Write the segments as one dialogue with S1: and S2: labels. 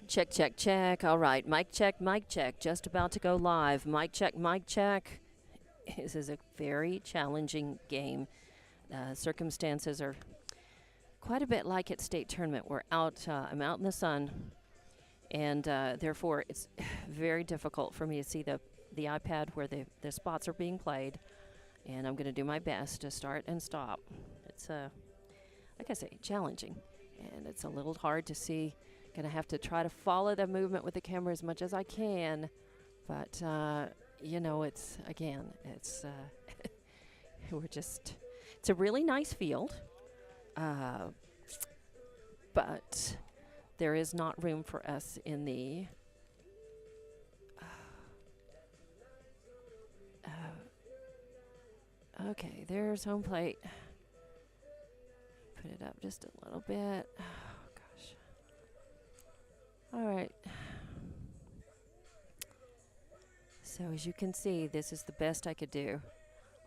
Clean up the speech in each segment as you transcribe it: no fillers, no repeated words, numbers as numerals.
S1: Check, check, check. All right, mic check, mic check. Just about to go live. Mic check, mic check. This is a very challenging game. Circumstances are quite a bit like at state tournament. We're out. I'm out in the sun, and therefore it's very difficult for me to see the iPad where the spots are being played. And I'm going to do my best to start and stop. It's like I say, challenging, and it's a little hard to see. Going to have to try to follow the movement with the camera as much as I can, but you know, it's we're just. It's a really nice field, but there is not room for us in the. Okay, there's home plate. Put it up just a little bit. Oh, gosh. All right. So as you can see, this is the best I could do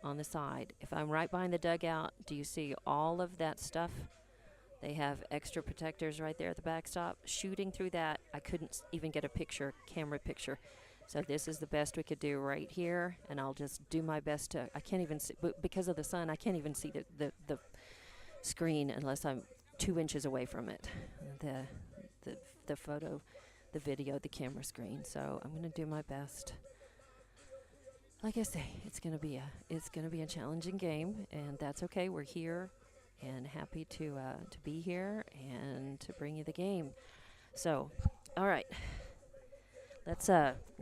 S1: on the side. If I'm right behind the dugout, do you see all of that stuff? They have extra protectors right there at the backstop. Shooting through that, I couldn't even get a picture, camera picture. So this is the best we could do right here, and I'll just do my best to. I can't even see, because of the sun, I can't even see the screen unless I'm 2 inches away from it. The photo, the video, the camera screen. So I'm going to do my best. Like I say, it's going to be a challenging game, and that's okay. We're here, and happy to be here and to bring you the game. So, all right. Let's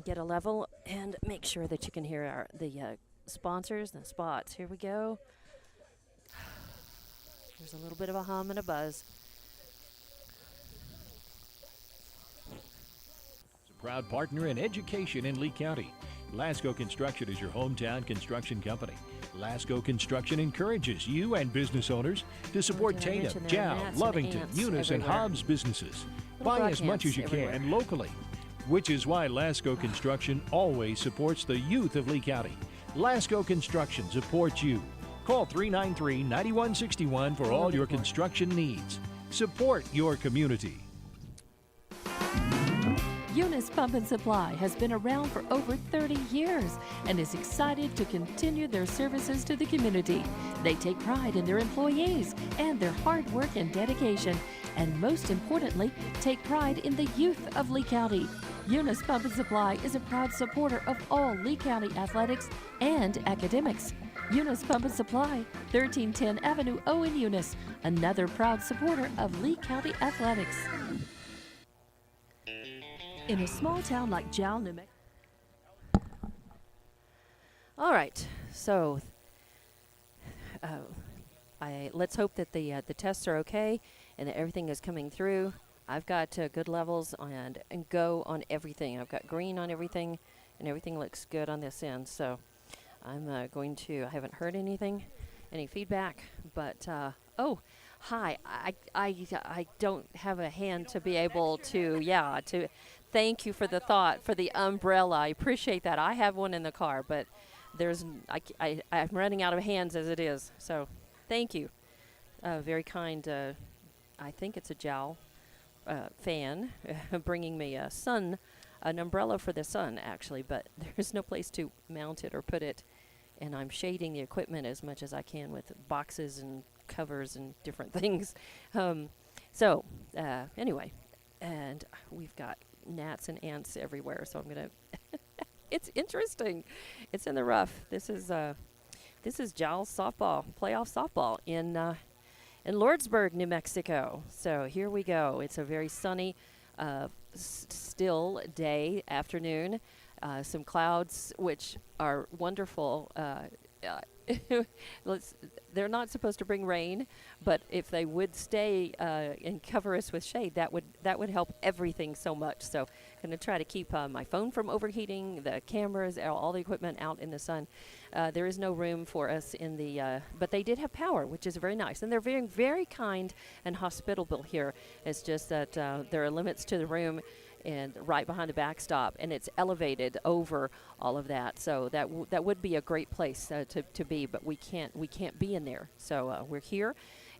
S1: get a level and make sure that you can hear the sponsors and the spots. Here we go. There's a little bit of a hum and a buzz.
S2: It's a proud partner in education in Lee County. Lasco Construction is your hometown construction company. Lasco Construction encourages you and business owners to support Tatum, Jow, Lovington, Eunice, and Hobbs businesses. Buy as much as you can locally, which is why Lasco Construction always supports the youth of Lee County. Lasco Construction supports you. Call 393-9161 for all your construction needs. Support your community.
S3: Eunice Pump and Supply has been around for over 30 years and is excited to continue their services to the community. They take pride in their employees and their hard work and dedication, and most importantly, take pride in the youth of Lee County. Eunice Pump and Supply is a proud supporter of all Lee County athletics and academics. Eunice Pump and Supply, 1310 Avenue O in Eunice, another proud supporter of Lee County athletics. In a small town like Jow, New Mexico.
S1: All right, so let's hope that the tests are okay and that everything is coming through. I've got good levels and go on everything. I've got green on everything, and everything looks good on this end. So I'm going to. I haven't heard anything, any feedback, but oh, hi. I don't have a hand to be able to. Yeah, to. Thank you for the thought for the umbrella. I appreciate that. I have one in the car, but I'm running out of hands as it is. So thank you. Very kind. I think it's a Jowl fan bringing me an umbrella for the sun, actually, but there's no place to mount it or put it, and I'm shading the equipment as much as I can with boxes and covers and different things. So anyway, and we've got gnats and ants everywhere, so I'm gonna it's interesting. It's in the rough. This is Jowl softball, playoff softball in Lordsburg, New Mexico. So here we go. It's a very sunny, still day, afternoon. Some clouds, which are wonderful. They're not supposed to bring rain, but if they would stay and cover us with shade, that would help everything so much. So I'm going to try to keep my phone from overheating, the cameras, all the equipment out in the sun. There is no room for us in the, but they did have power, which is very nice. And they're very, very kind and hospitable here. It's just that there are limits to the room and right behind the backstop, and it's elevated over all of that. So that would be a great place to be, but we can't be in there. So we're here,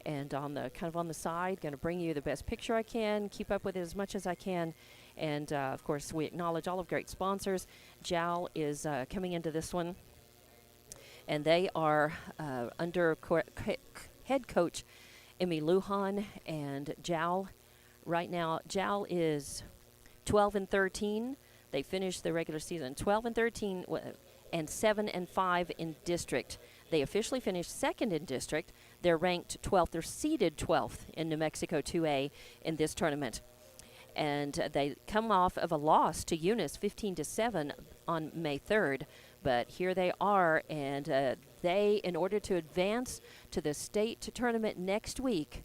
S1: and on the side, going to bring you the best picture I can, keep up with it as much as I can, And, of course, we acknowledge all of great sponsors. JAL is coming into this one, and they are under head coach Emmy Lujan, and JAL right now, JAL is 12-13. They finished the regular season 12-13 and 7-5 in district. They officially finished second in district. They're ranked 12th. They're seeded 12th in New Mexico 2A in this tournament. And they come off of a loss to Eunice 15-7 on May 3rd. But here they are, and they, in order to advance to the state tournament next week,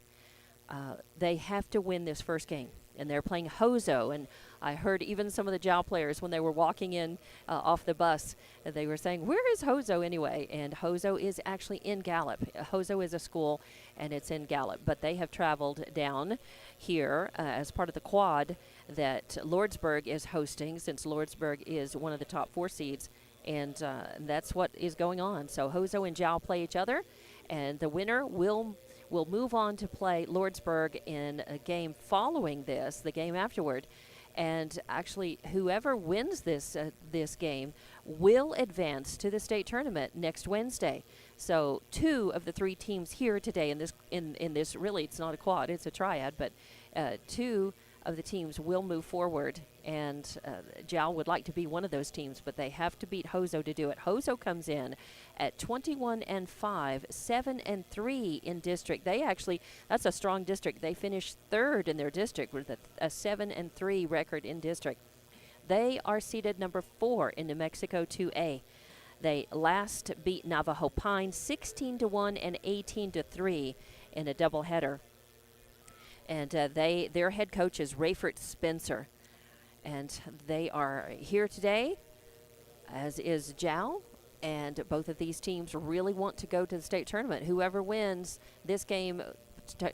S1: they have to win this first game. And they're playing Hozho. And I heard even some of the JAL players, when they were walking in off the bus, they were saying, where is Hozho anyway? And Hozho is actually in Gallup. Hozho is a school, and it's in Gallup. But they have traveled down here as part of the quad that Lordsburg is hosting, since Lordsburg is one of the top 4 seeds. And that's what is going on. So Hozho and JAL play each other, and the winner will move on to play Lordsburg in a game following this, the game afterward. And actually, whoever wins this game will advance to the state tournament next Wednesday. So 2 of the 3 teams here today in this really, it's not a quad, it's a triad, but 2 of the teams will move forward, and JAL would like to be one of those teams, but they have to beat Hozho to do it. Hozho comes in at 21-5, 7-3 in district. That's a strong district. They finished 3rd in their district with a 7-3 record in district. They are seeded number 4 in New Mexico 2A. They last beat Navajo Pine 16-1 and 18-3 in a doubleheader. And their head coach is Rayford Spencer. And they are here today, as is JAL. And both of these teams really want to go to the state tournament. Whoever wins this game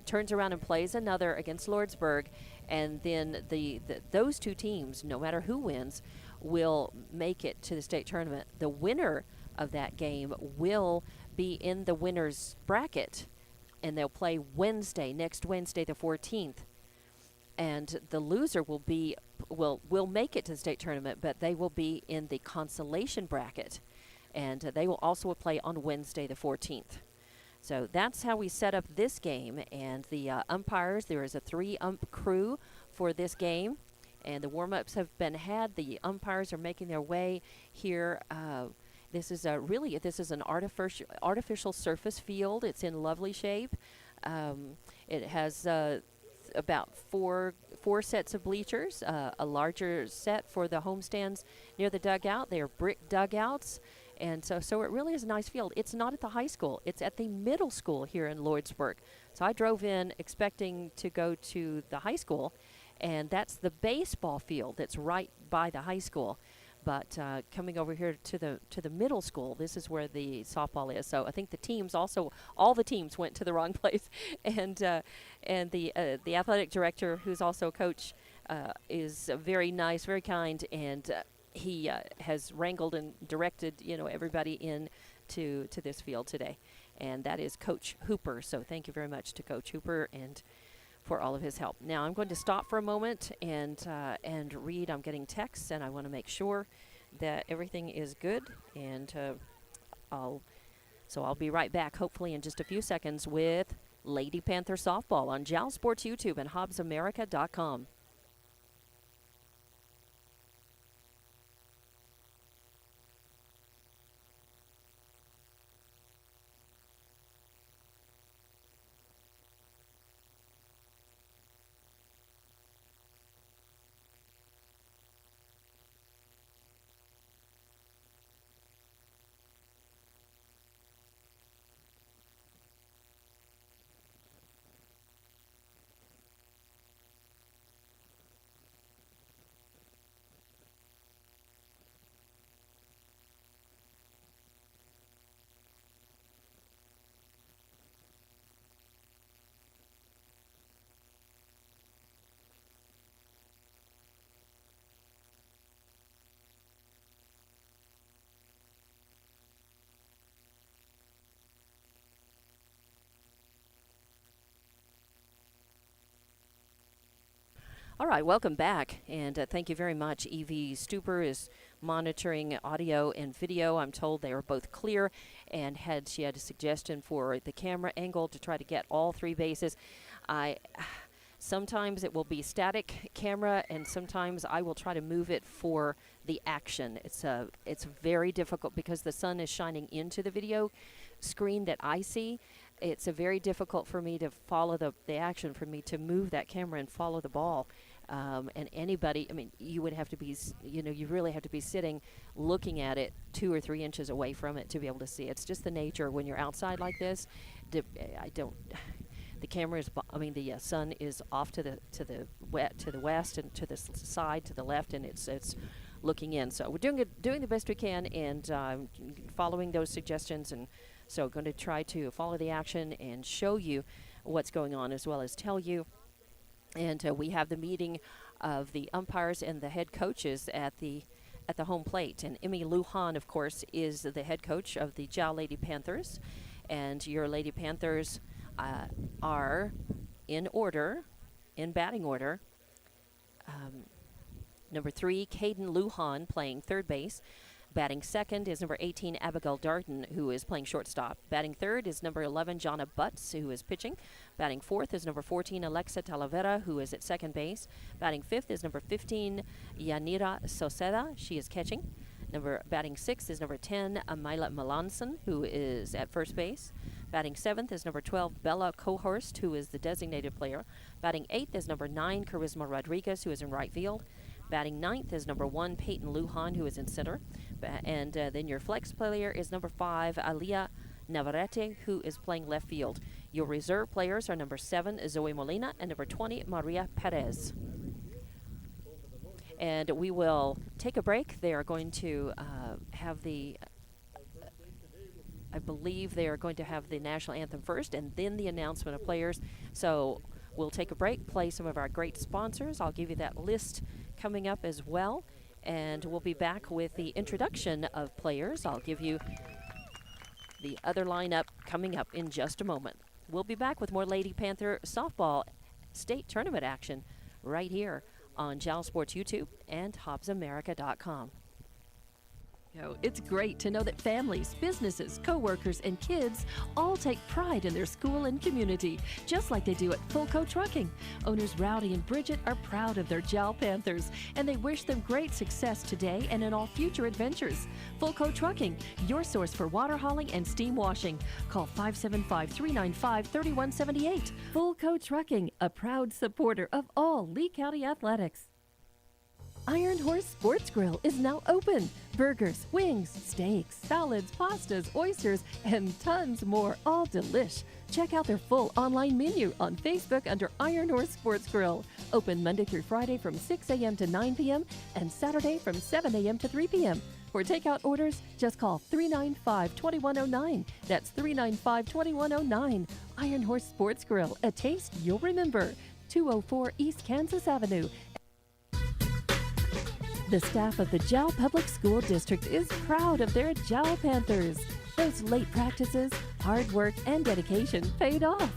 S1: turns around and plays another against Lordsburg. And then those 2 teams, no matter who wins, will make it to the state tournament. The winner of that game will be in the winner's bracket, and they'll play next Wednesday the 14th. And the loser will make it to the state tournament, but they will be in the consolation bracket, and they will also play on Wednesday the 14th. So that's how we set up this game. And the umpires, there is a 3-ump crew for this game, and the warm-ups have been had. The umpires are making their way here. This is an artificial surface field. It's in lovely shape. It has about four sets of bleachers, a larger set for the homestands near the dugout. They are brick dugouts. And so it really is a nice field. It's not at the high school. It's at the middle school here in Lordsburg. So I drove in expecting to go to the high school, and that's the baseball field that's right by the high school. But coming over here to the middle school, this is where the softball is. So I think all the teams went to the wrong place. And the athletic director, who's also a coach, is very nice, very kind, and he has wrangled and directed everybody in to this field today. And that is Coach Hooper. So thank you very much to Coach Hooper and for all of his help. Now I'm going to stop for a moment and read. I'm getting texts, and I want to make sure that everything is good. And I'll be right back, hopefully in just a few seconds, with Lady Panther softball on JAL Sports YouTube and HobbsAmerica.com. All right, welcome back, and thank you very much. Evie Stuper is monitoring audio and video. I'm told they are both clear, and she had a suggestion for the camera angle to try to get all three bases. Sometimes it will be static camera, and sometimes I will try to move it for the action. It's very difficult because the sun is shining into the video screen that I see. It's very difficult for me to follow the action, for me to move that camera and follow the ball. And anybody, I mean, you would have to be, you really have to be sitting looking at it 2 or 3 inches away from it to be able to see. It's just the nature when you're outside like this. The camera is, the sun is off to the west and to the side, to the left, and it's looking in. So we're doing the best we can, and following those suggestions, and so going to try to follow the action and show you what's going on as well as tell you. And we have the meeting of the umpires and the head coaches at the home plate. And Emmy Lujan, of course, is the head coach of the Jiao Lady Panthers. And your Lady Panthers are in batting order. Number 3, Caden Lujan, playing third base. Batting second is number 18, Abigail Darden, who is playing shortstop. Batting third is number 11, Jonna Butts, who is pitching. Batting fourth is number 14, Alexa Talavera, who is at second base. Batting fifth is number 15, Yanira Soseda. She is catching. Batting sixth is number 10, Amaila Melanson, who is at first base. Batting seventh is number 12, Bella Cohorst, who is the designated player. Batting eighth is number 9, Charisma Rodriguez, who is in right field. Batting ninth is number 1, Peyton Lujan, who is in center. And then your flex player is number 5, Alia Navarrete, who is playing left field. Your reserve players are number 7, Zoe Molina, and number 20, Maria Perez. And we will take a break. They are going to have I believe they are going to have the national anthem first and then the announcement of players. So we'll take a break, play some of our great sponsors. I'll give you that list coming up as well. And we'll be back with the introduction of players. I'll give you the other lineup coming up in just a moment. We'll be back with more Lady Panther softball state tournament action right here on Jiao Sports YouTube and HobbsAmerica.com.
S3: It's great to know that families, businesses, coworkers, and kids all take pride in their school and community, just like they do at Fulco Trucking. Owners Rowdy and Bridget are proud of their Jiao Panthers, and they wish them great success today and in all future adventures. Fulco Trucking, your source for water hauling and steam washing. Call 575-395-3178. Fulco Trucking, a proud supporter of all Lee County athletics. Iron Horse Sports Grill is now open. Burgers, wings, steaks, salads, pastas, oysters, and tons more, all delish. Check out their full online menu on Facebook under Iron Horse Sports Grill. Open Monday through Friday from 6 a.m. to 9 p.m. and Saturday from 7 a.m. to 3 p.m. For takeout orders, just call 395-2109. That's 395-2109. Iron Horse Sports Grill, a taste you'll remember. 204 East Kansas Avenue. The staff of the Jiao Public School District is proud of their Jiao Panthers. Those late practices, hard work, and dedication paid off.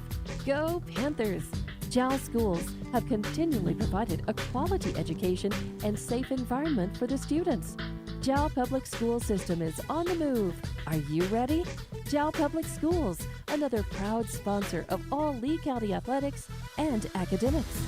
S3: Go Panthers! Jiao schools have continually provided a quality education and safe environment for the students. Jiao Public School System is on the move. Are you ready? Jiao Public Schools, another proud sponsor of all Lee County athletics and academics.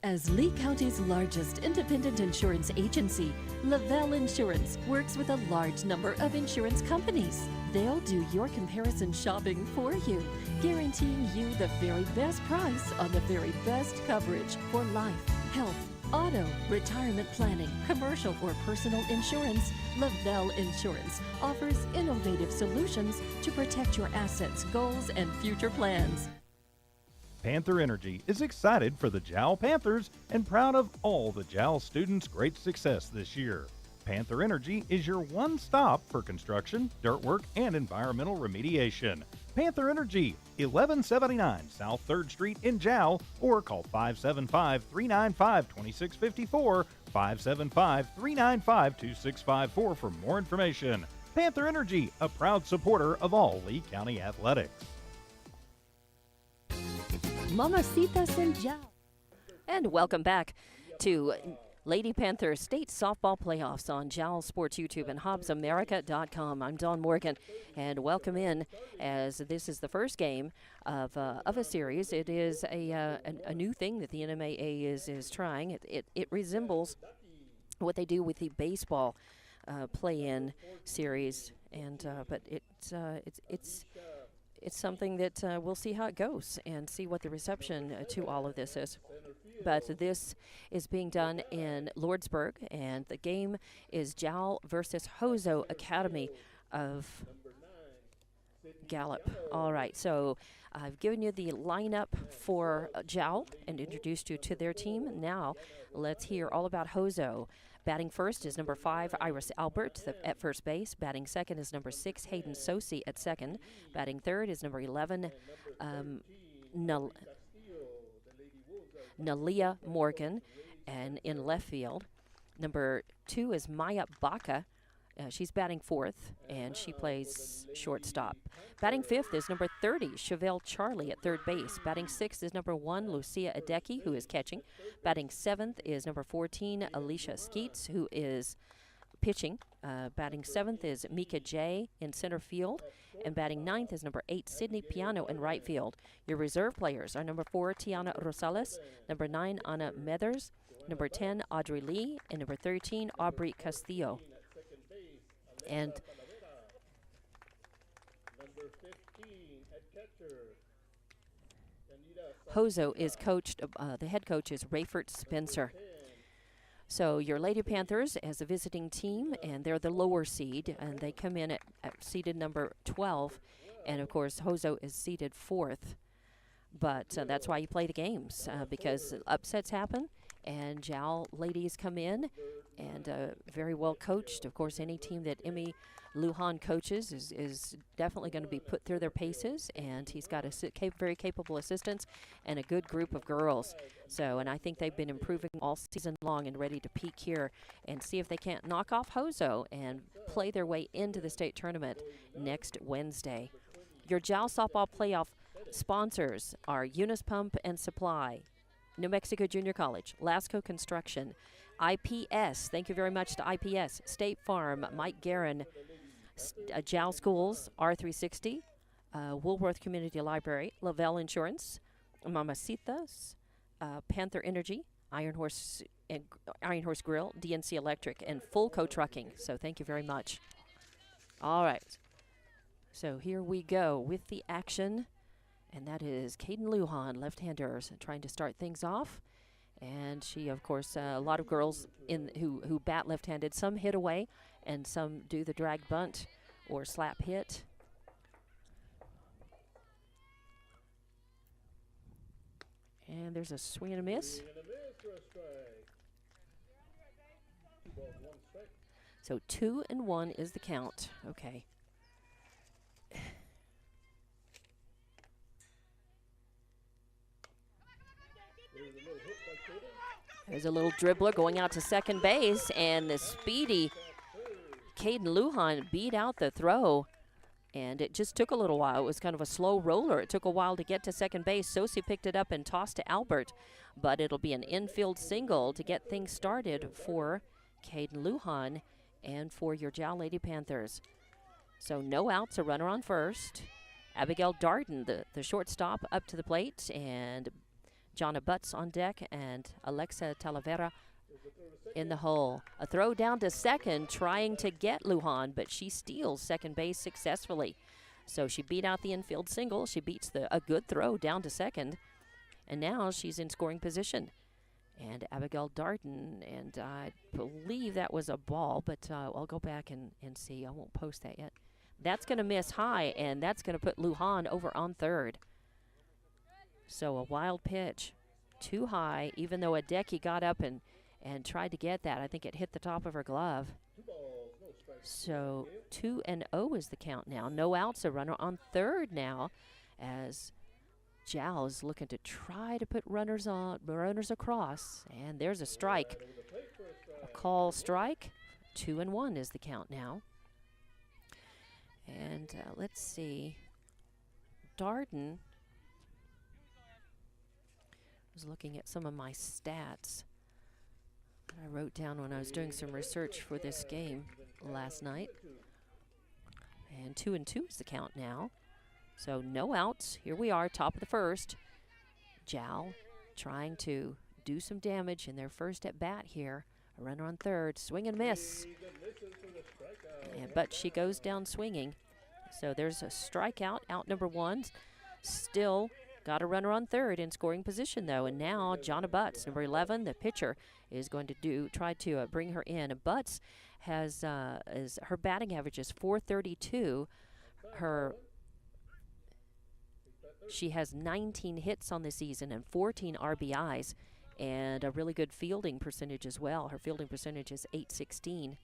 S3: As Lee County's largest independent insurance agency, Lavelle Insurance works with a large number of insurance companies. They'll do your comparison shopping for you, guaranteeing you the very best price on the very best coverage for life, health, auto, retirement planning, commercial or personal insurance. Lavelle Insurance offers innovative solutions to protect your assets, goals, and future plans.
S4: Panther Energy is excited for the Jiao Panthers and proud of all the Jiao students' great success this year. Panther Energy is your one stop for construction, dirt work, and environmental remediation. Panther Energy, 1179 South 3rd Street in Jiao, or call 575-395-2654, 575-395-2654 for more information. Panther Energy, a proud supporter of all Lee County athletics.
S3: Mamacitas and Jao.
S1: And welcome back to Lady Panthers State Softball Playoffs on Jowl Sports YouTube and HobbsAmerica.com. I'm Dawn Morgan, and welcome in as this is the first game of a series. It is a new thing that the NMAA is trying. It resembles what they do with the baseball play-in series, and but it's something that we'll see how it goes and see what the reception to all of this is. But this is being done in Lordsburg, and the game is Jowl versus Hozho Academy of Gallup. All right, so I've given you the lineup for Jowl and introduced you to their team. Now let's hear all about Hozho. Batting first is number 5, Iris Albert at first base. Batting second is number 6, Hayden Sosi at second. Batting third is number 11, Nalia Morgan, and in left field. Number 2 is Maya Baca. She's batting fourth, and she plays shortstop. Batting fifth is number 30, Chevelle Charlie at third base. Batting sixth is number 1, Lucia Adeki, who is catching. Batting seventh is number 14, Alicia Skeets, who is pitching. Batting seventh is Mika J in center field. And batting ninth is number 8, Sydney Piano in right field. Your reserve players are number 4, Tiana Rosales, number 9, Anna Methers, number 10, Audrey Lee, and number 13, Aubrey Castillo. And Hozho is coached, the head coach is Rayford Spencer. So your Lady Panthers as a visiting team, and they're the lower seed, and they come in at seeded number 12. And, of course, Hozho is seeded 4th. But that's why you play the games, because upsets happen, and Jowl ladies come in, and very well coached. Of course, any team that Emmy Lujan coaches is definitely going to be put through their paces, and he's got a very capable assistants and a good group of girls. So, and I think they've been improving all season long and ready to peak here and see if they can't knock off Hozho and play their way into the state tournament next Wednesday. Your Jowl softball playoff sponsors are Eunice Pump and Supply, New Mexico Junior College, Lasco Construction, IPS, thank you very much to IPS, State Farm, Mike Guerin, Jowl Schools, R360, Woolworth Community Library, Lavelle Insurance, Mamacitas, Panther Energy, Iron Horse Grill, DNC Electric, and Fulco Trucking. So thank you very much. All right. So here we go with the action. And that is Caden Lujan, left-handers, trying to start things off. And she, of course, a lot of girls who bat left-handed. Some hit away, and some do the drag bunt or slap hit. And there's a swing and a miss. So 2-1 is the count. Okay. There's a little dribbler going out to second base, and the speedy Caden Lujan beat out the throw, and it just took a little while. It was kind of a slow roller. It took a while to get to second base. Sosi picked it up and tossed to Albert, but it'll be an infield single to get things started for Caden Lujan and for your Jowl Lady Panthers. So no outs, a runner on first. Abigail Darden, the shortstop, up to the plate, and Jonna Butts on deck, and Alexa Talavera in the hole. A throw down to second, trying to get Lujan, but she steals second base successfully. So she beat out the infield single. She beats a good throw down to second, and now she's in scoring position. And Abigail Darden, and I believe that was a ball, but I'll go back and see. I won't post that yet. That's going to miss high, and that's going to put Lujan over on third. So a wild pitch, too high, even though Adeki got up and tried to get that. I think it hit the top of her glove. So 2-0 is the count now. No outs, a runner on third now, as Jowl is looking to try to put runners across. And there's a strike. A call strike. 2-1 is the count now. And let's see. Darden was looking at some of my stats that I wrote down when I was doing some research for this game last night. And 2-2 is the count now. So no outs. Here we are, top of the first. Jowl trying to do some damage in their first at bat here. A runner on third, swing and miss. But she goes down swinging. So there's a strikeout, out number one. Still got a runner on third in scoring position though. And now Jonna Butts, number 11, the pitcher, is going to try to bring her in. And Butts has her batting average is .432. She has 19 hits on the season and 14 RBIs and a really good fielding percentage as well. Her fielding percentage is .816.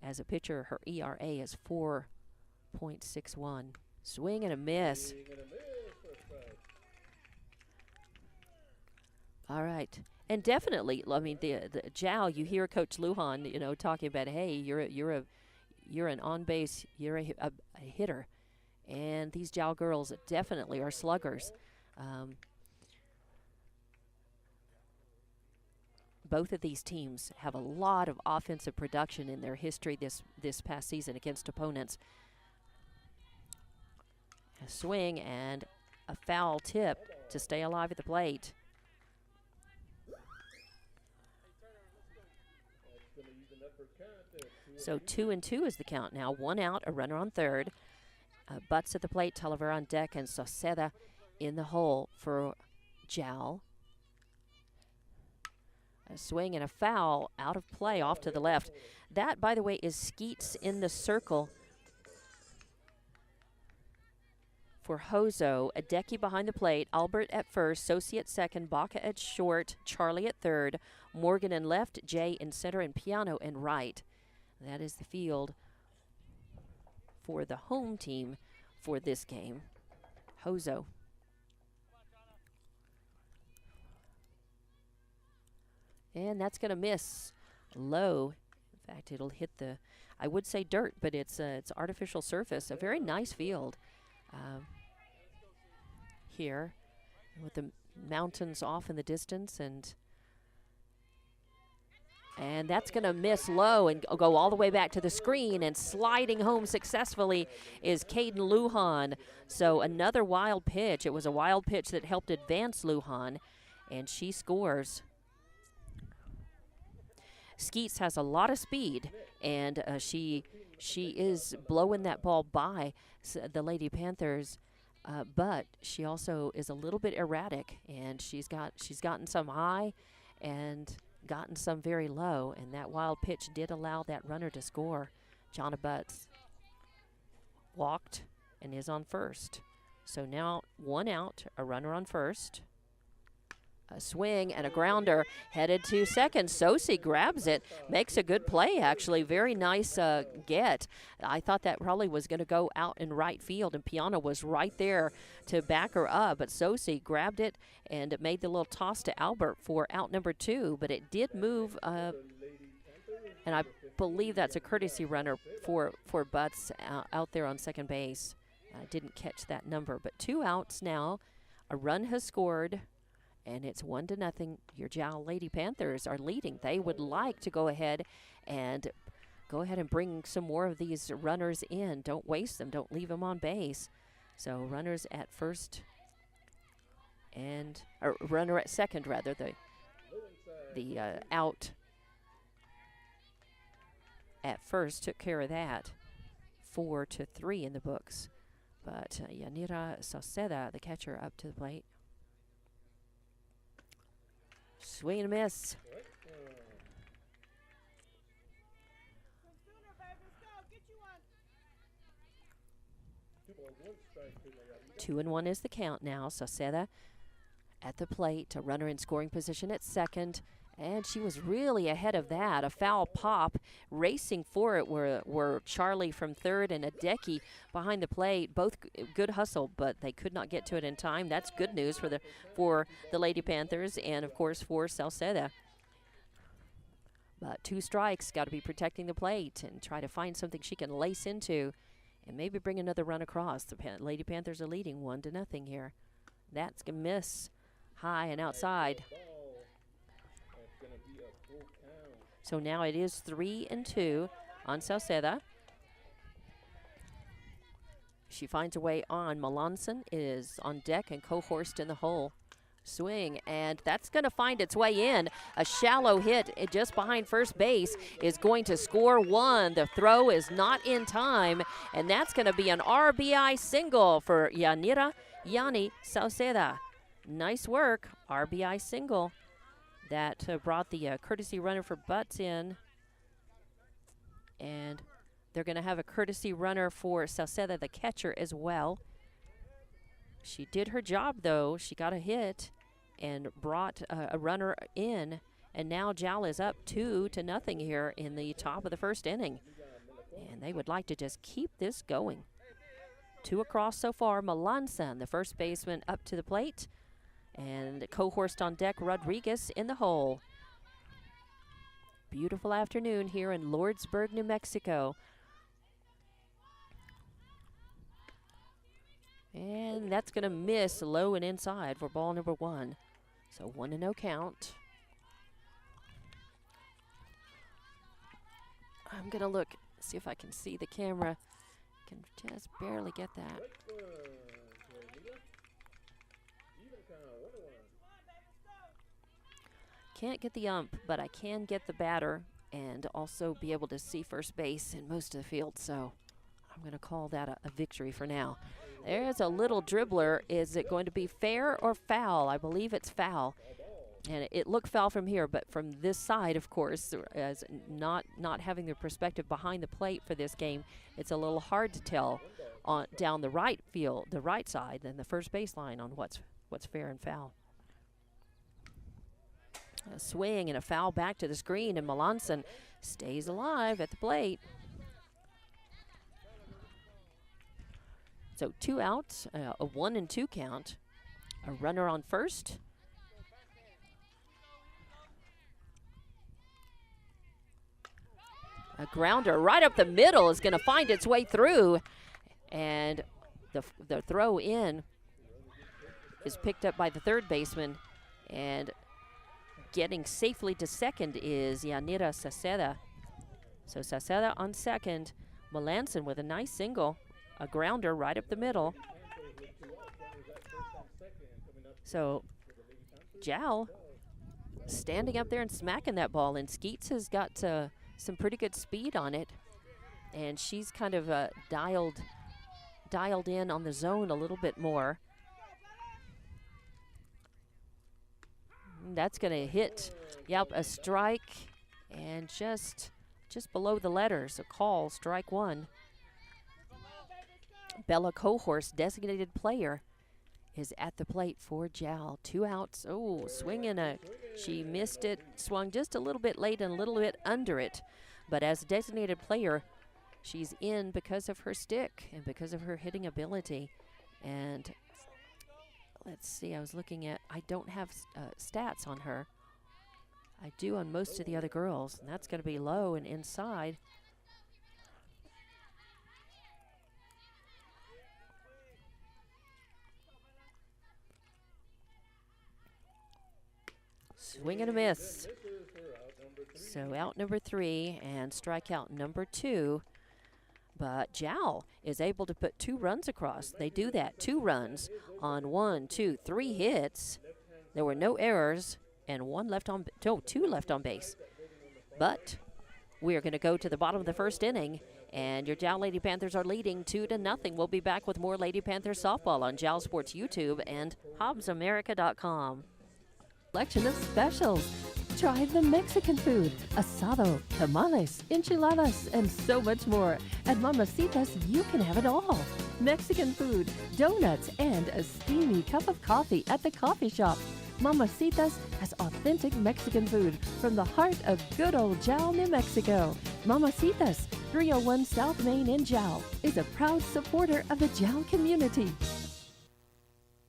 S1: As a pitcher, her ERA is 4.61. Swing and a miss. All right. And definitely, I mean, the Jowl, you hear Coach Lujan, talking about, hey, you're an on-base, you're a hitter. And these Jowl girls definitely are sluggers. Both of these teams have a lot of offensive production in their history this past season against opponents. A swing and a foul tip to stay alive at the plate. So 2-2 is the count now. One out, a runner on third. Butts at the plate, Talavera on deck, and Sauceda in the hole for Jowl. A swing and a foul out of play off to the left. That, by the way, is Skeets in the circle for Hozho. Adeki behind the plate, Albert at first, Sosi at second, Baca at short, Charlie at third, Morgan in left, Jay in center, and Piano in right. That is the field for the home team for this game. Hozho. And that's going to miss low. In fact, it'll hit I would say dirt, but it's artificial surface. A very nice field here with the mountains off in the distance. And that's going to miss low and go all the way back to the screen. And sliding home successfully is Caden Lujan. So another wild pitch. It was a wild pitch that helped advance Lujan, and she scores. Skeets has a lot of speed, and she is blowing that ball by the Lady Panthers, but she also is a little bit erratic, and she's gotten some high and gotten some very low, and that wild pitch did allow that runner to score. Jonna Butts walked and is on first. So now one out, a runner on first. A swing and a grounder headed to second. Sosi grabs it, makes a good play, actually. Very nice get. I thought that probably was going to go out in right field, and Piano was right there to back her up. But Sosi grabbed it and made the little toss to Albert for out number two. But it did move, and I believe that's a courtesy runner for Butts out there on second base. I didn't catch that number. But two outs now. A run has scored. And it's 1-0. Your Jowl Lady Panthers are leading. They would like to go ahead and bring some more of these runners in. Don't waste them. Don't leave them on base. So runners at first or runner at second, rather. The out at first took care of that. 4-3 in the books. But Yanira Sauceda, the catcher, up to the plate. Swing and miss. 2-1 is the count now. Sauceda at the plate, a runner in scoring position at second, and she was really ahead of that. A foul pop. Racing for it were Charlie from third and Adeki behind the plate. Both good hustle, but they could not get to it in time. That's good news for the Lady Panthers and, of course, for Sauceda. But two strikes, got to be protecting the plate and try to find something she can lace into and maybe bring another run across. The Lady Panthers are leading 1-0 here. That's going to miss high and outside. So now it is 3-2 on Sauceda. She finds a way on. Melanson is on deck and Cohorst in the hole. Swing, and that's going to find its way in. A shallow hit just behind first base is going to score one. The throw is not in time, and that's going to be an RBI single for Yanni Sauceda. Nice work, RBI single. That brought the courtesy runner for Butts in, and they're going to have a courtesy runner for Sauceda, the catcher, as well. She did her job, though. She got a hit and brought a runner in, and now Jal is up 2-0 here in the top of the first inning. And they would like to just keep this going. 2 across so far. Melanson, the first baseman, up to the plate. And Cohorst on deck, Rodriguez in the hole. Beautiful afternoon here in Lordsburg, New Mexico. And that's going to miss low and inside for ball number 1. So 1-0 count. I'm going to look, see if I can see the camera. Can just barely get that. Can't get the ump, but I can get the batter and also be able to see first base in most of the field. So I'm going to call that a victory for now. There's a little dribbler. Is it going to be fair or foul? I believe it's foul. And it looked foul from here, but from this side, of course, as not having the perspective behind the plate for this game, it's a little hard to tell on down the right field, the right side, than the first baseline on what's fair and foul. A swing and a foul back to the screen, and Melanson stays alive at the plate. So 2 outs, a 1-2 count. A runner on first. A grounder right up the middle is going to find its way through. And the throw in is picked up by the third baseman. And getting safely to second is Yanira Sauceda. So Sauceda on second. Melanson with a nice single. A grounder right up the middle. So Jal standing up there and smacking that ball, and Skeets has got some pretty good speed on it, and she's kind of dialed in on the zone a little bit more. And that's going to hit, yep, a strike, and just below the letters, a call, strike 1. Bella Cohorst, designated player, is at the plate for Jal. 2 outs. Oh, swinging she missed it, swung just a little bit late and a little bit under it. But as a designated player, she's in because of her stick and because of her hitting ability. And let's see, I was looking at, I don't have stats on her. I do on most of the other girls, and that's going to be low and inside. Swing and a miss. So out number 3 and strikeout number 2. But Jal is able to put 2 runs across. They do that, 2 runs on 1, 2, 3 hits. There were no errors and 2 left on base. But we are going to go to the bottom of the first inning, and your Jal Lady Panthers are leading 2-0. We'll be back with more Lady Panthers softball on Jal Sports YouTube and HobbsAmerica.com.
S3: Selection of specials. Try the Mexican food, asado, tamales, enchiladas, and so much more. At Mamacitas, you can have it all. Mexican food, donuts, and a steamy cup of coffee at the coffee shop. Mamacitas has authentic Mexican food from the heart of good old Jal, New Mexico. Mamacitas, 301 South Main in Jal, is a proud supporter of the Jal community.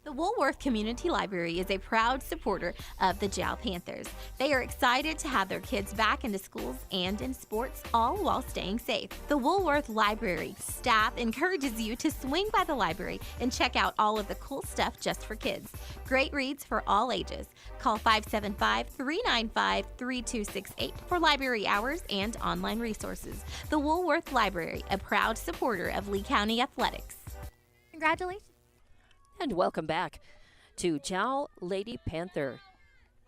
S5: The The Woolworth Community Library is a proud supporter of the Jowl Panthers. They are excited to have their kids back into schools and in sports, all while staying safe. The Woolworth Library staff encourages you to swing by the library and check out all of the cool stuff just for kids. Great reads for all ages. Call 575-395-3268 for library hours and online resources. The Woolworth Library, a proud supporter of Lee County Athletics.
S6: Congratulations.
S1: And welcome back to Jowl Lady Panther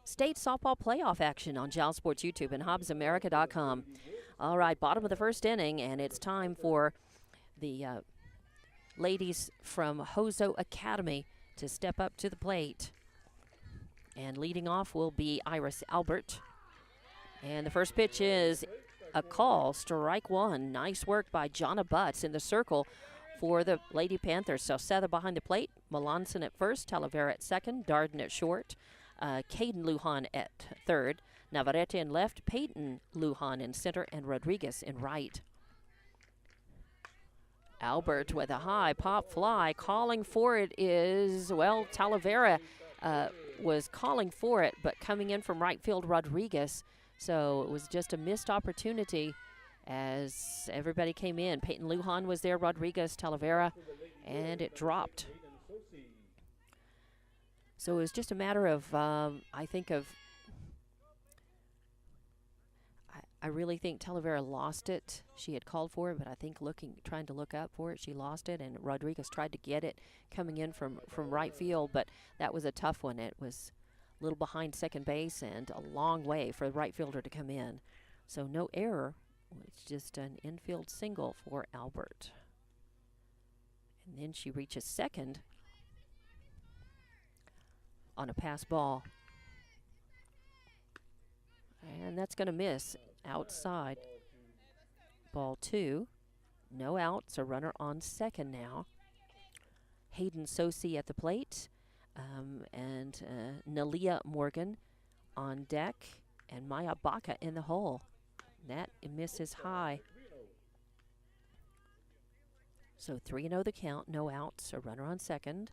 S1: State Softball Playoff action on Jowl Sports YouTube and HobbsAmerica.com. All right, bottom of the first inning, and it's time for the ladies from Hozho Academy to step up to the plate. And leading off will be Iris Albert. And the first pitch is a call, strike one. Nice work by Jonna Butts in the circle for the Lady Panthers. So Sether behind the plate, Melanson at first, Talavera at second, Darden at short, Caden Lujan at third, Navarrete in left, Peyton Lujan in center, and Rodriguez in right. Albert with a high pop fly, calling for it is, well, Talavera was calling for it, but coming in from right field, Rodriguez. So it was just a missed opportunity as everybody came in. Peyton Lujan was there, Rodriguez, Talavera, and it dropped. So it was just a matter of, I really think Talavera lost it. She had called for it, but I think trying to look up for it, she lost it, and Rodriguez tried to get it coming in from right field, but that was a tough one. It was a little behind second base and a long way for the right fielder to come in. So no error. It's just an infield single for Albert. And then she reaches second on a pass ball. And that's going to miss outside. Ball two. No outs. A runner on second now. Hayden Sosi at the plate. And Nalia Morgan on deck. And Maya Baca in the hole. That misses high. So 3-0 the count, no outs, a runner on second.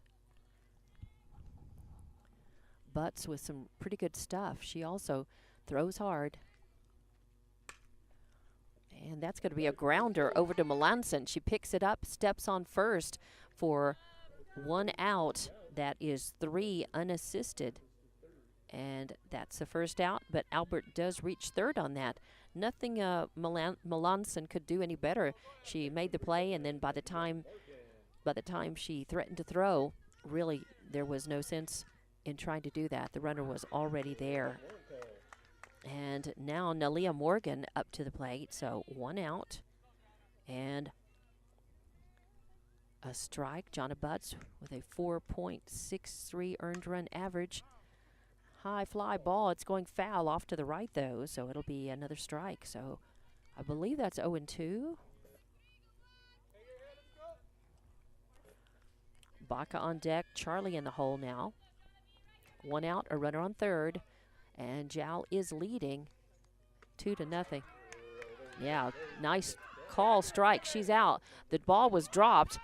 S1: Butts with some pretty good stuff. She also throws hard. And that's going to be a grounder over to Melanson. She picks it up, steps on first for one out. That is 3 unassisted. And that's the first out, but Albert does reach third on that. Nothing Melanson could do any better. She made the play, and then by the time she threatened to throw, really there was no sense in trying to do that. The runner was already there. And now Nalia Morgan up to the plate, so one out. And a strike. Jonna Butts with a 4.63 earned run average. High fly ball. It's going foul off to the right, though, so it'll be another strike. So I believe that's 0-2. Baca on deck. Charlie in the hole now. One out, a runner on third. And Jowl is leading 2-0. Yeah, nice call, strike. She's out. The ball was dropped.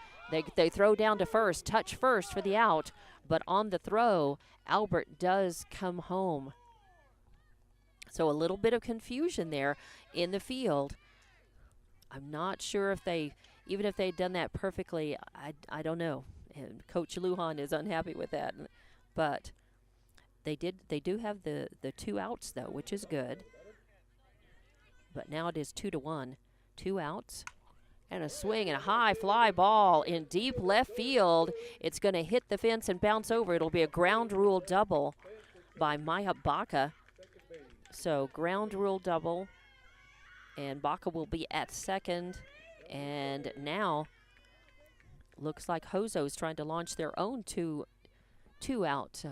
S1: They throw down to first, touch first for the out. But on the throw, Albert does come home. So a little bit of confusion there in the field. I'm not sure if even if they'd done that perfectly, I don't know. And Coach Lujan is unhappy with that. But they do have the 2 outs, though, which is good. But now it is 2-1. 2 outs. And a swing and a high fly ball in deep left field. It's going to hit the fence and bounce over. It'll be a ground rule double by Maya Baca. So ground rule double. And Baca will be at second. And now looks like Hozho's trying to launch their own two-out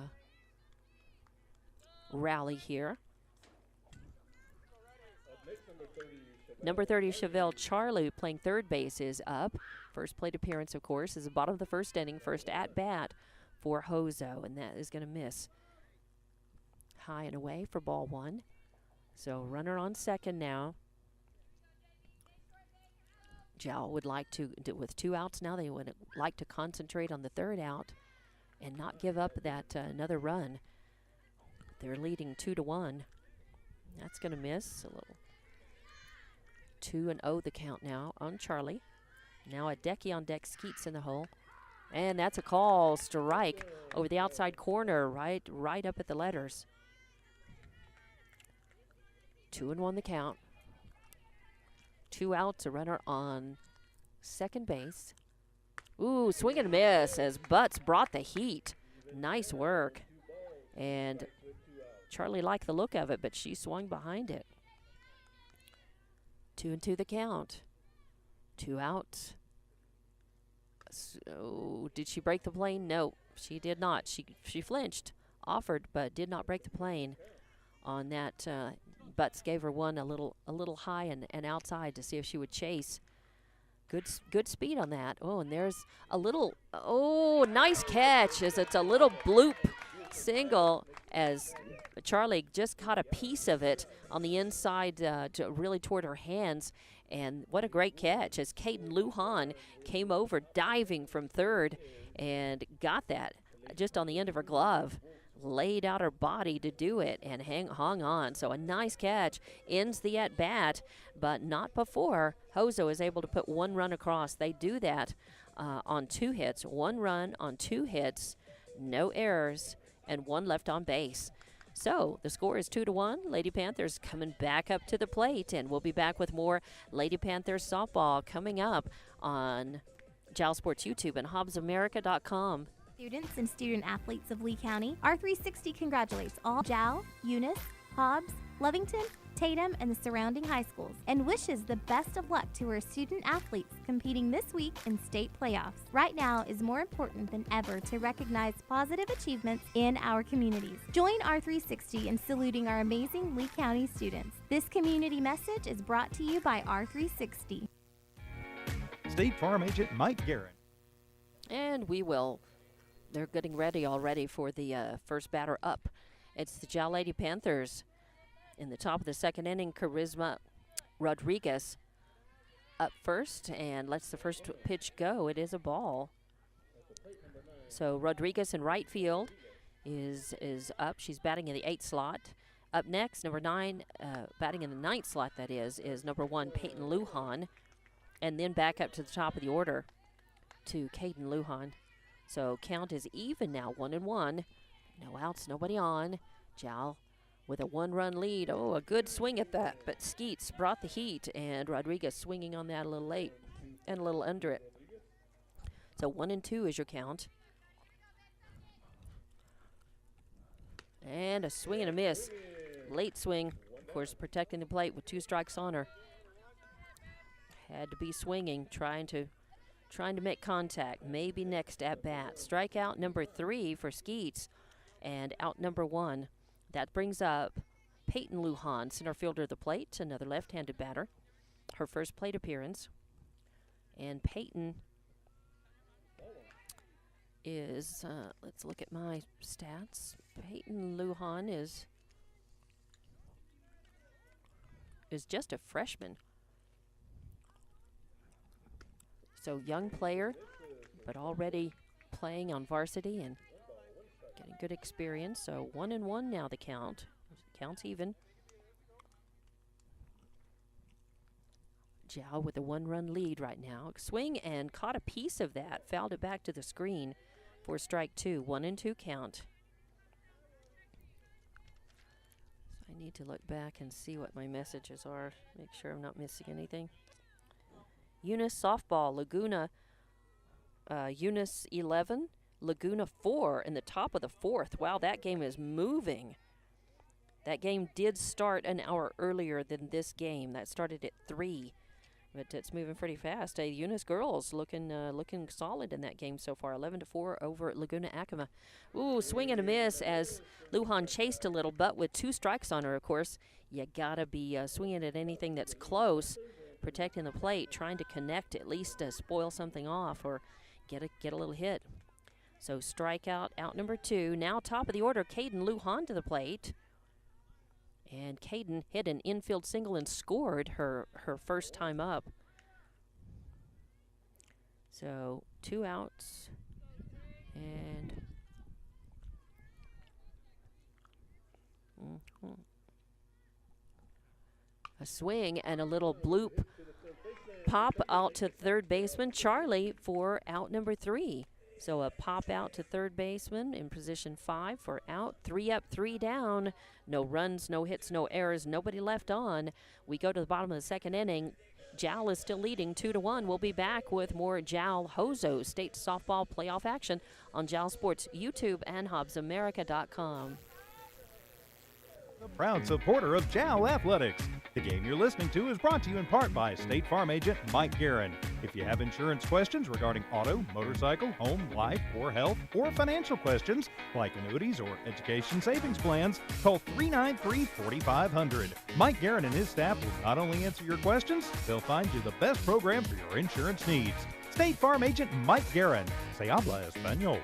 S1: rally here. Number 30, Chevelle Charlou, playing third base, is up. First plate appearance, of course, is the bottom of the first inning. First at-bat for Hozho, and that is going to miss. High and away for ball one. So runner on second now. Jowl would like to, with 2 outs now, they would like to concentrate on the third out and not give up that another run. They're leading 2-1. That's going to miss a little. 2-0 the count now on Charlie. Now a decky on deck. Skeets in the hole. And that's a call. Strike over the outside corner, right up at the letters. 2-1 the count. 2 outs, a runner on second base. Ooh, swing and miss as Butts brought the heat. Nice work. And Charlie liked the look of it, but she swung behind it. 2-2 the count. 2 outs. So, did she break the plane? No, she did not. She flinched, offered, but did not break the plane on that. Butts gave her one a little high and outside to see if she would chase. Good speed on that. Oh, and there's a little, nice catch as it's a little bloop single as Charlie just caught a piece of it on the inside really toward her hands. And what a great catch as Caden Lujan came over diving from third and got that just on the end of her glove. Laid out her body to do it and hung on. So a nice catch ends the at-bat, but not before Hozho is able to put 1 run across. They do that on 2 hits, 1 run on 2 hits, no errors, and 1 left on base. So the score is 2-1. Lady Panthers coming back up to the plate, and we'll be back with more Lady Panthers softball coming up on JAL Sports YouTube and HobbsAmerica.com.
S5: Students and student athletes of Lee County, R360 congratulates all JAL, Eunice, Hobbs, Lovington, Tatum, and the surrounding high schools, and wishes the best of luck to our student athletes competing this week in state playoffs. Right now is more important than ever to recognize positive achievements in our communities. Join R360 in saluting our amazing Lee County students. This community message is brought to you by R360.
S4: State Farm Agent Mike Guerin.
S1: And they're getting ready already for the first batter up. It's the JAL Lady Panthers. In the top of the second inning, Charisma Rodriguez up first and lets the first pitch go. It is a ball. So Rodriguez in right field is up. She's batting in the 8th slot. Up next, number 9, batting in the 9th slot, that is number 1, Peyton Lujan. And then back up to the top of the order to Caden Lujan. So count is even now, 1-1. No outs, nobody on. JAL with a 1-run lead. Oh, a good swing at that, but Skeets brought the heat, and Rodriguez swinging on that a little late and a little under it. So 1-2 is your count. And a swing and a miss. Late swing, of course, protecting the plate with 2 strikes on her. Had to be swinging, trying to make contact. Maybe next at bat. Strikeout number 3 for Skeets, and out number 1. That brings up Peyton Lujan, center fielder of the plate, another left-handed batter. Her first plate appearance. And Peyton is, let's look at my stats. Peyton Lujan is just a freshman. So young player, but already playing on varsity and getting good experience. So 1-1 now the count. Counts even. JAL with a 1-run lead right now. Swing and caught a piece of that. Fouled it back to the screen for strike 2. 1-2 count. So I need to look back and see what my messages are. Make sure I'm not missing anything. Eunice softball, Laguna, Eunice 11, Laguna 4 in the top of the 4th. Wow, that game is moving. That game did start an hour earlier than this game. That started at 3, but it's moving pretty fast. Eunice girls looking solid in that game so far. 11-4 over at Laguna Academy. Ooh, swing and a miss as Lujan chased a little, but with 2 strikes on her, of course, you gotta be swinging at anything that's close. Protecting the plate, trying to connect, at least to spoil something off or get a little hit. So strikeout, out number 2. Now top of the order, Caden Lujan to the plate. And Caden hit an infield single and scored her first time up. So 2 outs and A swing and a little bloop pop out to third baseman Charlie for out number 3. So a pop out to third baseman in position 5 for out. 3 up, 3 down. No runs, no hits, no errors, nobody left on. We go to the bottom of the second inning. Jowl is still leading 2-1. We'll be back with more Jowl Hozho State Softball Playoff action on Jowl Sports YouTube and HobbsAmerica.com.
S4: A proud supporter of Jowl Athletics. The game you're listening to is brought to you in part by State Farm agent Mike Guerin. If you have insurance questions regarding auto, motorcycle, home, life, or health, or financial questions like annuities or education savings plans, call 393-4500. Mike Guerin and his staff will not only answer your questions, they'll find you the best program for your insurance needs. State Farm agent Mike Guerin. Se habla español.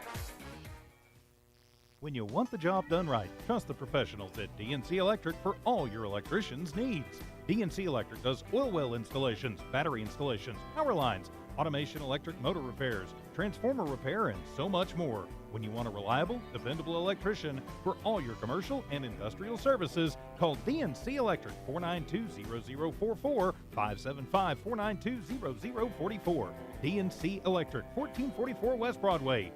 S4: When you want the job done right, trust the professionals at DNC Electric for all your electrician's needs. DNC Electric does oil well installations, battery installations, power lines, automation electric motor repairs, transformer repair, and so much more. When you want a reliable, dependable electrician for all your commercial and industrial services, call DNC Electric 492-0044, 575-492-0044. DNC Electric, 1444 West Broadway.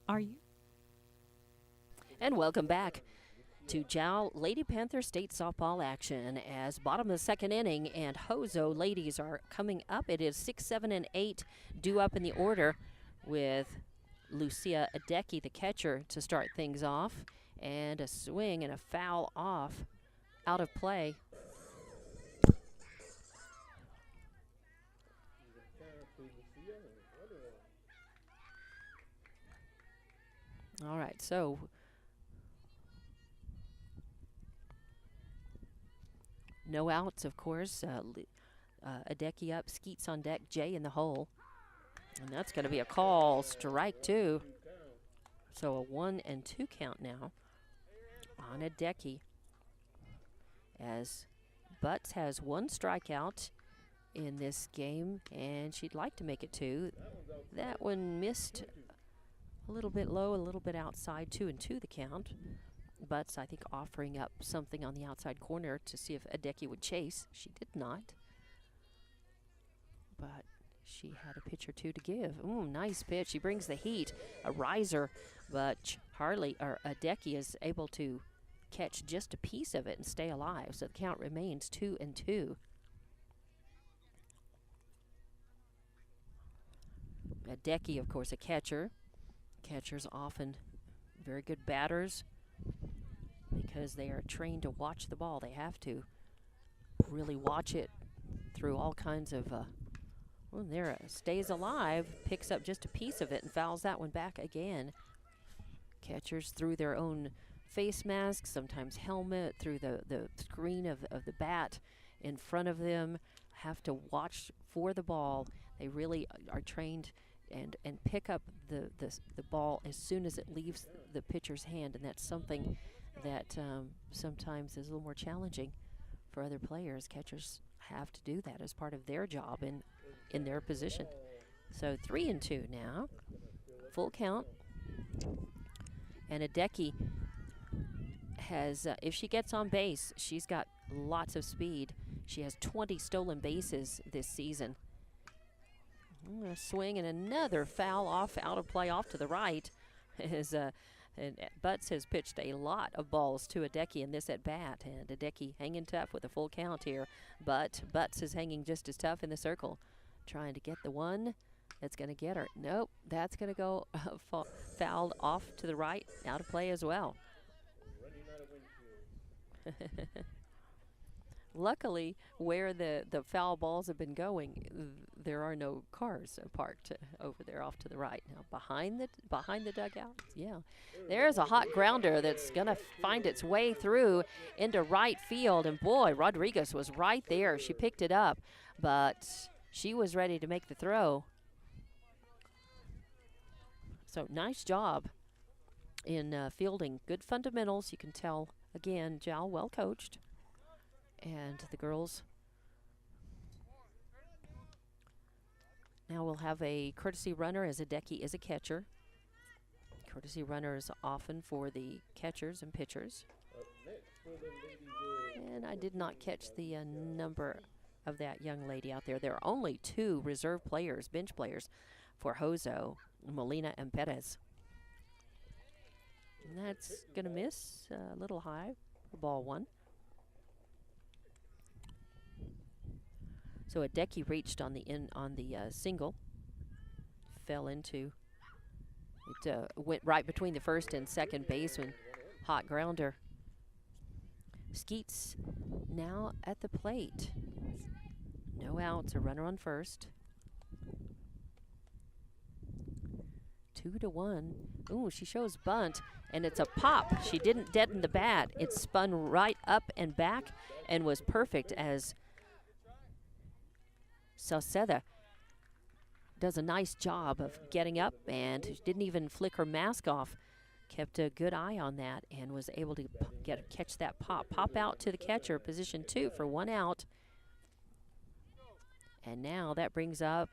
S3: Are you?
S1: And welcome back to Jowl Lady Panther State Softball action as bottom of the second inning and Hozho ladies are coming up. It is 6, 7, and 8 due up in the order with Lucia Adeki, the catcher, to start things off. And a swing and a foul off out of play. All right, so no outs, of course. Adeki up, Skeets on deck, Jay in the hole. And that's going to be a call, strike 2. So a 1-2 count now on Adeki. As Butts has 1 strikeout in this game, and she'd like to make it 2. That one missed a little bit low, a little bit outside, 2-2 the count. Butts, I think, offering up something on the outside corner to see if Adeki would chase. She did not. But she had a pitch or two to give. Ooh, nice pitch. She brings the heat, a riser, but Adeki is able to catch just a piece of it and stay alive. So the count remains 2-2. Adeki, of course, a catcher. Catchers often very good batters because they are trained to watch the ball. They have to really watch it through all kinds of, stays alive, picks up just a piece of it and fouls that one back again. Catchers through their own face masks, sometimes helmet, through the screen of the bat in front of them, have to watch for the ball. They really are trained and pick up the ball as soon as it leaves the pitcher's hand, and that's something that sometimes is a little more challenging for other players. Catchers have to do that as part of their job in their position. So 3-2 now, full count. And Adeki has, if she gets on base, she's got lots of speed. She has 20 stolen bases this season. A swing and another foul off, out of play, off to the right. And Butts has pitched a lot of balls to Adeki in this at bat, and Adeki hanging tough with a full count here. But Butts is hanging just as tough in the circle, trying to get the one that's going to get her. Nope, that's going to go fouled off to the right, out of play as well. Luckily, where the foul balls have been going, there are no cars parked over there off to the right. Now behind the dugout, yeah, there's a hot grounder that's gonna find its way through into right field. And boy, Rodriguez was right there. She picked it up, but she was ready to make the throw. So nice job in fielding. Good fundamentals. You can tell again, Jowl well coached. And the girls now will have a courtesy runner, as Adeki is a catcher. Courtesy runners often for the catchers and pitchers. And I did not catch the number of that young lady out there. There are only 2 reserve players, bench players, for Hozho, Molina and Perez. And that's going to miss a little high for ball 1. So Hideki reached on the single, fell into. It went right between the first and second baseman. Hot grounder. Skeets now at the plate. No outs, a runner on first. 2-1. Ooh, she shows bunt, and it's a pop. She didn't deaden the bat. It spun right up and back and was perfect as Sauceda does a nice job of getting up and didn't even flick her mask off. Kept a good eye on that and was able to catch that pop. Pop out to the catcher, position 2 for 1 out. And now that brings up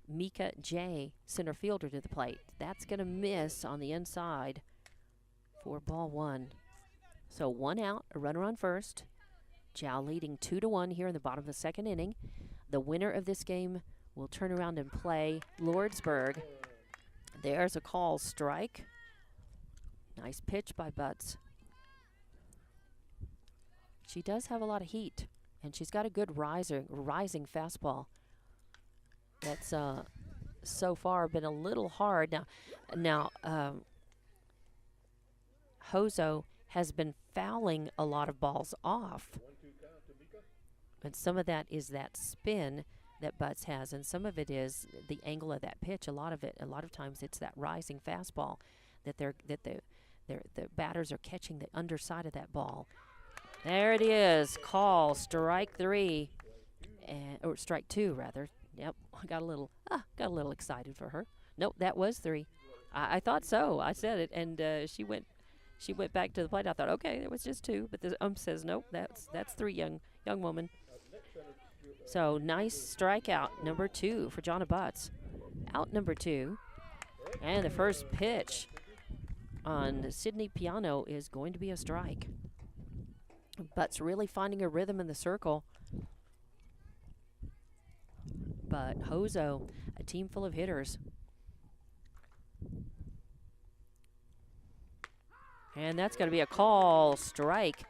S1: Mika J, center fielder, to the plate. That's going to miss on the inside for ball 1. So 1 out, a runner on first. Jow leading 2-1 here in the bottom of the second inning. The winner of this game will turn around and play Lordsburg. There's a call, strike. Nice pitch by Butts. She does have a lot of heat, and she's got a good rising fastball. That's so far been a little hard. Now Hozho has been fouling a lot of balls off. And some of that is that spin that Butts has, and some of it is the angle of that pitch. A lot of times it's that rising fastball that the batters are catching the underside of that ball. There it is. Call, strike 3, or strike 2 rather. Yep, I got a little excited for her. Nope, that was 3. I thought so. I said it, and she went back to the plate. I thought, okay, it was just 2, but the ump says nope. That's 3, young woman. So nice strikeout, number 2 for Jonna Butts. Out number 2, and the first pitch on Sydney Piano is going to be a strike. Butts really finding a rhythm in the circle. But Hozho, a team full of hitters. And that's going to be a call, strike.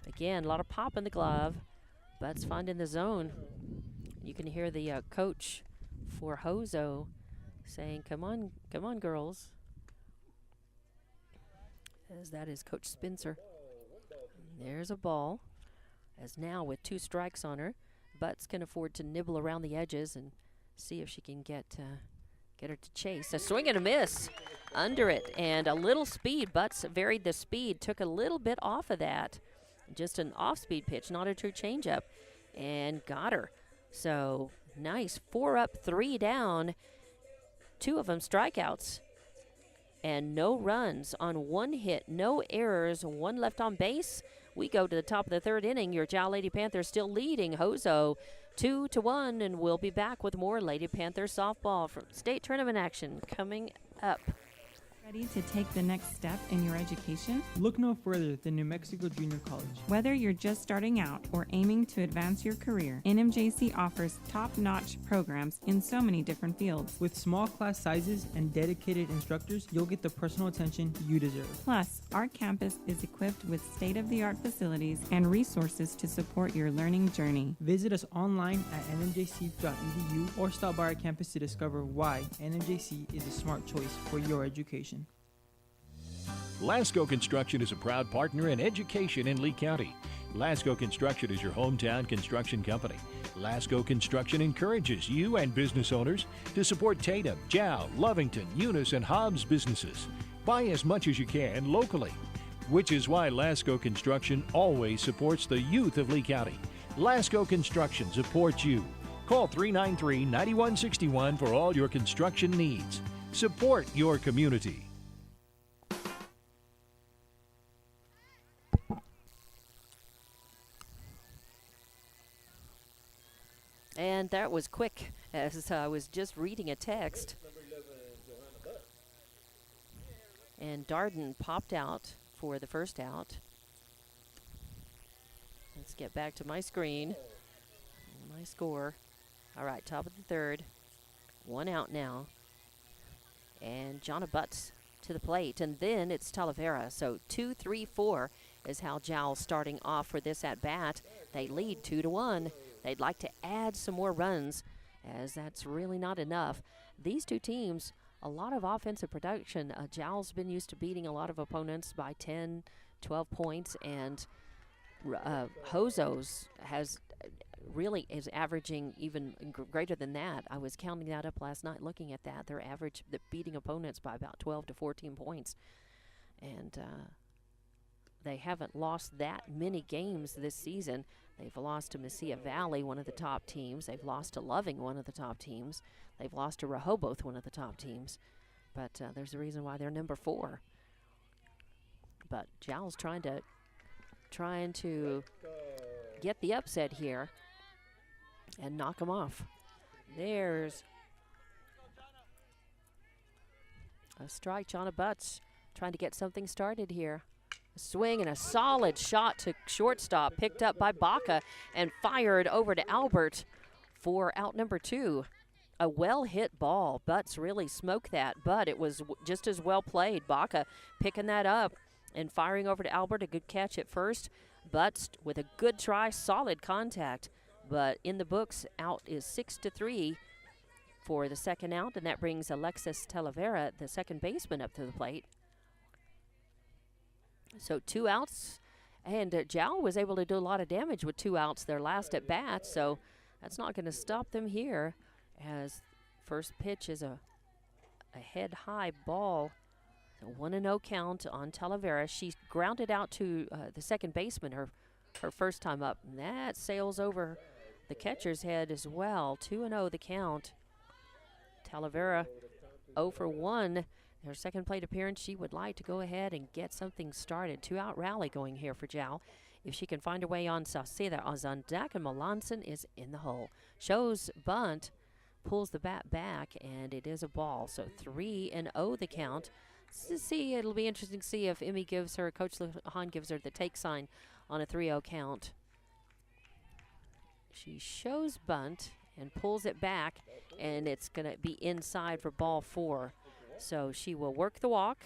S1: Again, a lot of pop in the glove. Butts finding the zone. You can hear the coach for Hozho saying, come on, girls. As that is Coach Spencer. There's a ball. As now with 2 strikes on her, Butts can afford to nibble around the edges and see if she can get her to chase. A swing and a miss under it, and a little speed. Butts varied the speed, took a little bit off of that. Just an off-speed pitch, not a true changeup, and got her. So nice, 4 up, 3 down, 2 of them strikeouts, and no runs on 1 hit, no errors, 1 left on base. We go to the top of the 3rd inning. Your Jow Lady Panthers still leading Hozho 2-1, and we'll be back with more Lady Panther softball from state tournament action coming up.
S6: Ready to take the next step in your education?
S7: Look no further than New Mexico Junior College.
S6: Whether you're just starting out or aiming to advance your career, NMJC offers top-notch programs in so many different fields.
S7: With small class sizes and dedicated instructors, you'll get the personal attention you deserve.
S6: Plus, our campus is equipped with state-of-the-art facilities and resources to support your learning journey.
S7: Visit us online at nmjc.edu or stop by our campus to discover why NMJC is a smart choice for your education.
S2: Lasco Construction is a proud partner in education in Lee County. Lasco Construction is your hometown construction company. Lasco Construction encourages you and business owners to support Tatum, Jow, Lovington, Eunice, and Hobbs businesses. Buy as much as you can locally, which is why Lasco Construction always supports the youth of Lee County. Lasco Construction supports you. Call 393-9161 for all your construction needs. Support your community.
S1: And that was quick, as I was just reading a text. And Darden popped out for the first out. Let's get back to my screen. My score. All right, top of the third. 1 out now. And Jonna Butts to the plate. And then it's Talavera. So 2-3-4 is how Jowl's starting off for this at-bat. They lead 2-1. They'd like to add some more runs, as that's really not enough. These two teams, a lot of offensive production. Jowl's been used to beating a lot of opponents by 10, 12 points, and Hozho's really is averaging even greater than that. I was counting that up last night looking at that. They're beating opponents by about 12 to 14 points. And they haven't lost that many games this season. They've lost to Mesilla Valley, one of the top teams. They've lost to Loving, one of the top teams. They've lost to Rehoboth, one of the top teams. But there's a reason why they're number 4. But Jowl's trying to get the upset here and knock them off. There's a strike. Jonna Butts trying to get something started here. A swing and a solid shot to shortstop, picked up by Baca and fired over to Albert for out number 2. A well-hit ball. Butts really smoked that, but it was just as well played. Baca picking that up and firing over to Albert. A good catch at first. Butts with a good try, solid contact. But in the books, out is 6-3 for the second out, and that brings Alexis Talavera, the second baseman, up to the plate. So 2 outs, and Jowl was able to do a lot of damage with 2 outs their last at bat, so that's not going to stop them here, as first pitch is a head-high ball. So 1-0 count on Talavera. She grounded out to the second baseman her first time up, and that sails over the catcher's head as well. 2-0 the count. Talavera 0 for 1. Her second plate appearance. She would like to go ahead and get something started. 2-out rally going here for Jowl. If she can find her way on Sauceda on deck, and Melanson is in the hole. Shows bunt, pulls the bat back, and it is a ball. So 3-0 the count. It'll be interesting to see if Emmy gives her, Coach Lujan gives her the take sign on a 3-0 count. She shows bunt and pulls it back, and it's going to be inside for ball 4. So she will work the walk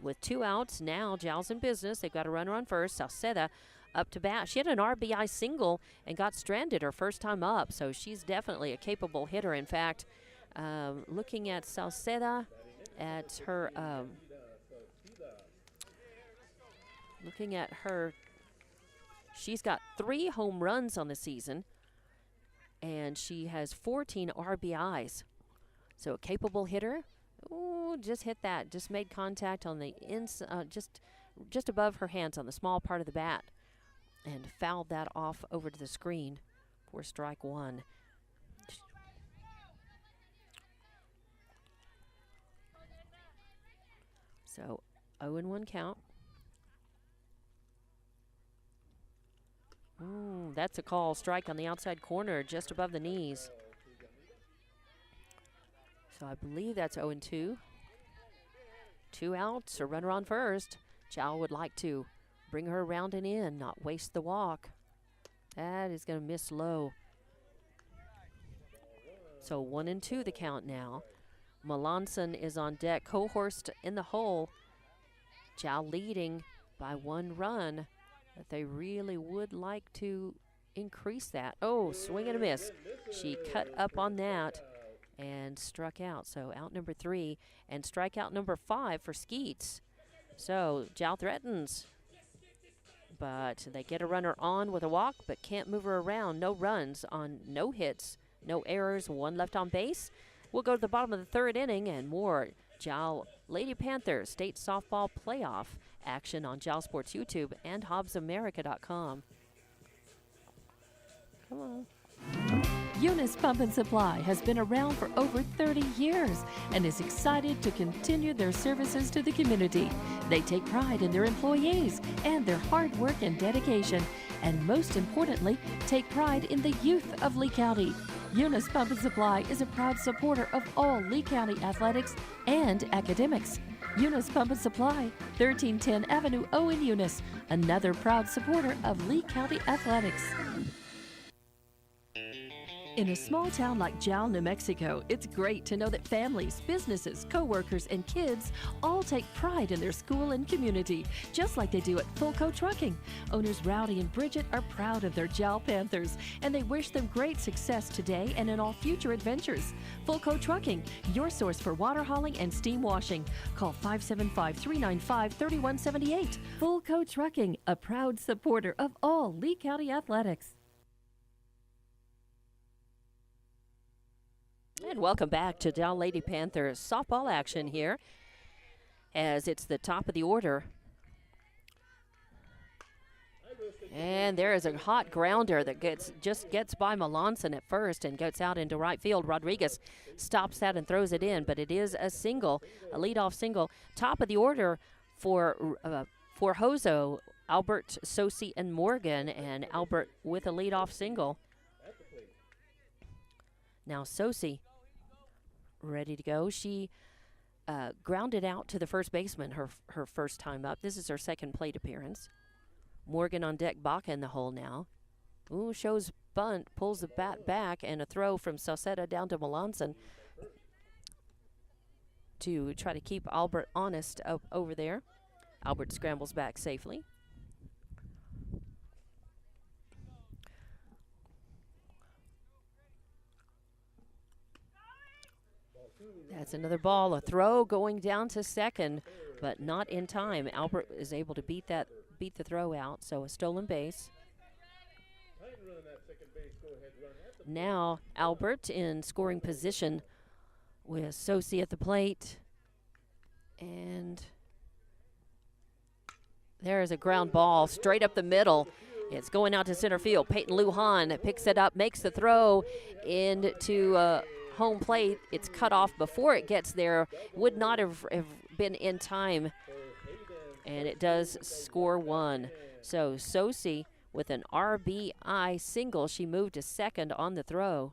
S1: with 2 outs. Now Jowl's in business. They've got a runner on first. Sauceda up to bat. She had an RBI single and got stranded her first time up, so she's definitely a capable hitter. In fact, looking at Sauceda at her, she's got 3 home runs on the season, and she has 14 RBIs. So a capable hitter. Ooh, just hit that. Just made contact on the just above her hands on the small part of the bat, and fouled that off over to the screen for strike 1. So 0-1 count. Ooh, that's a call. Strike on the outside corner, just above the knees. So I believe that's 0-2. 2 outs, a runner on first. Jowl would like to bring her around and in, not waste the walk. That is going to miss low. So 1-2 the count now. Melanson is on deck. Cohorst in the hole. Jowl leading by 1 run. But they really would like to increase that. Oh, swing and a miss. She cut up on that and struck out. So out number 3 and strikeout number 5 for Skeets. So Jowl threatens, but they get a runner on with a walk, but can't move her around. No runs on no hits, no errors, 1 left on base. We'll go to the bottom of the 3rd inning and more Jowl Lady Panthers state softball playoff action on Jowl Sports YouTube and HobbsAmerica.com. Come on.
S3: Eunice Pump and Supply has been around for over 30 years and is excited to continue their services to the community. They take pride in their employees and their hard work and dedication, and most importantly, take pride in the youth of Lee County. Eunice Pump and Supply is a proud supporter of all Lee County athletics and academics. Eunice Pump and Supply, 1310 Avenue O in Eunice, another proud supporter of Lee County Athletics. In a small town like Jal, New Mexico, it's great to know that families, businesses, co-workers, and kids all take pride in their school and community, just like they do at Fulco Trucking. Owners Rowdy and Bridget are proud of their Jal Panthers, and they wish them great success today and in all future adventures. Fulco Trucking, your source for water hauling and steam washing. Call 575-395-3178. Fulco Trucking, a proud supporter of all Lee County athletics.
S1: And welcome back to Dow Lady Panthers softball action here, as it's the top of the order. And there is a hot grounder that gets by Melanson at first and gets out into right field. Rodriguez stops that and throws it in, but it is a single, a leadoff single. Top of the order for Hozho, Albert, Sosi, and Morgan, and Albert with a leadoff single. Now Sosi ready to go. She grounded out to the first baseman her first time up. This is her second plate appearance. Morgan on deck, Baca in the hole now. Ooh, shows bunt, pulls the bat back, and a throw from Sauceda down to Melanson to try to keep Albert honest up over there. Albert scrambles back safely. That's another ball, a throw going down to second, but not in time. Albert is able to beat the throw out, so a stolen base. Now Albert in scoring position with Sosi at the plate. And there is a ground ball straight up the middle. It's going out to center field. Peyton Lujan picks it up, makes the throw into home plate. It's cut off before it gets there. Would not have been in time. And it does score one. So Sosi with an RBI single. She moved to second on the throw.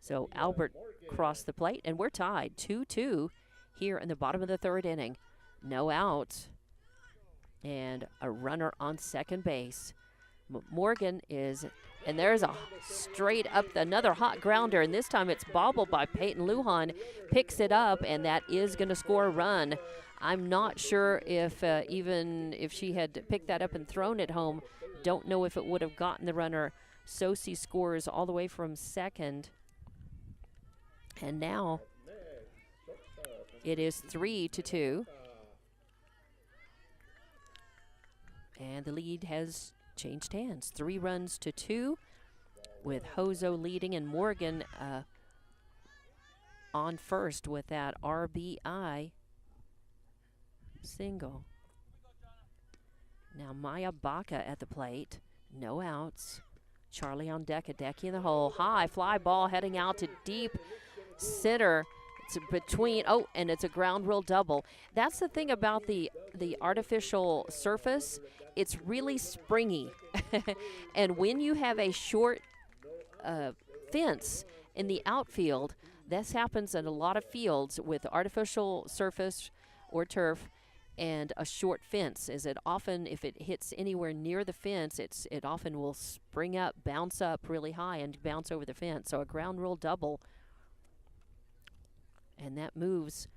S1: So Albert crossed the plate, and we're tied 2-2 here in the bottom of the third inning. No outs and a runner on second base. Morgan is, and there's a straight up, another hot grounder, and this time it's bobbled by Peyton Lujan, picks it up, and that is going to score a run. I'm not sure if even if she had picked that up and thrown it home, don't know if it would have gotten the runner. Sosi scores all the way from second, and now it is 3-2, and the lead has changed hands. 3 runs to 2, with Hozho leading and Morgan on first with that RBI single. Now Maya Baca at the plate. No outs. Charlie on deck, Hideki in the hole. High fly ball heading out to deep center. It's between, and it's a ground rule double. That's the thing about the artificial surface. It's really springy. And when you have a short fence in the outfield, this happens in a lot of fields with artificial surface or turf and a short fence, is it often, if it hits anywhere near the fence, it often will spring up, bounce up really high and bounce over the fence. So a ground rule double, and that moves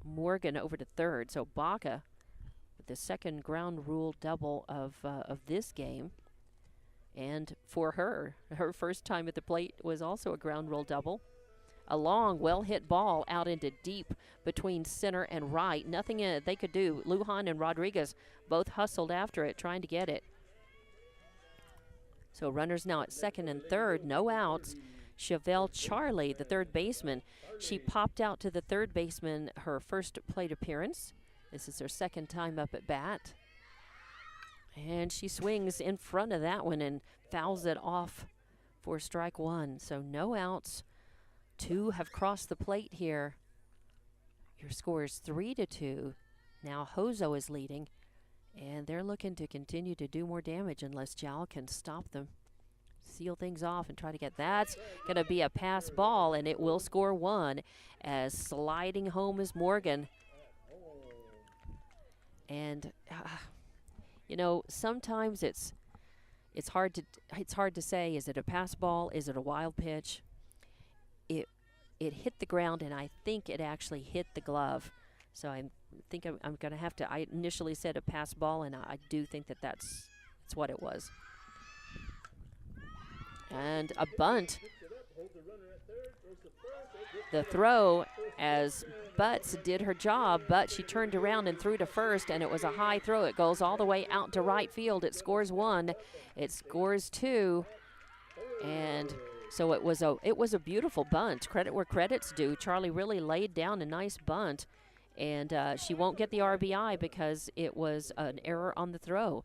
S1: Morgan over to third. So Baca with the second ground rule double of this game. And for her first time at the plate was also a ground rule double. A long, well-hit ball out into deep between center and right. Nothing they could do. Lujan and Rodriguez both hustled after it, trying to get it. So runners now at second and third, no outs. Chevelle Charlie, the third baseman, she popped out to the third baseman her first plate appearance. This is her second time up at bat. And she swings in front of that one and fouls it off for strike one. So no outs. 2 have crossed the plate here. Your score is 3-2. Now Hozho is leading, and they're looking to continue to do more damage unless Jal can stop them. seal things off and try to get. That's going to be a pass ball, and it will score 1 as sliding home is Morgan. And you know, sometimes it's hard to say, is it a pass ball, is it a wild pitch? It hit the ground, and I think it actually hit the glove. So I think I'm going to have to. I initially said a pass ball, and I do think that's what it was. And a bunt. The throw, as Butts did her job, but she turned around and threw to first, and it was a high throw. It goes all the way out to right field. It scores 1. It scores 2. And so it was a beautiful bunt. Credit where credit's due. Charlie really laid down a nice bunt, and she won't get the RBI because it was an error on the throw.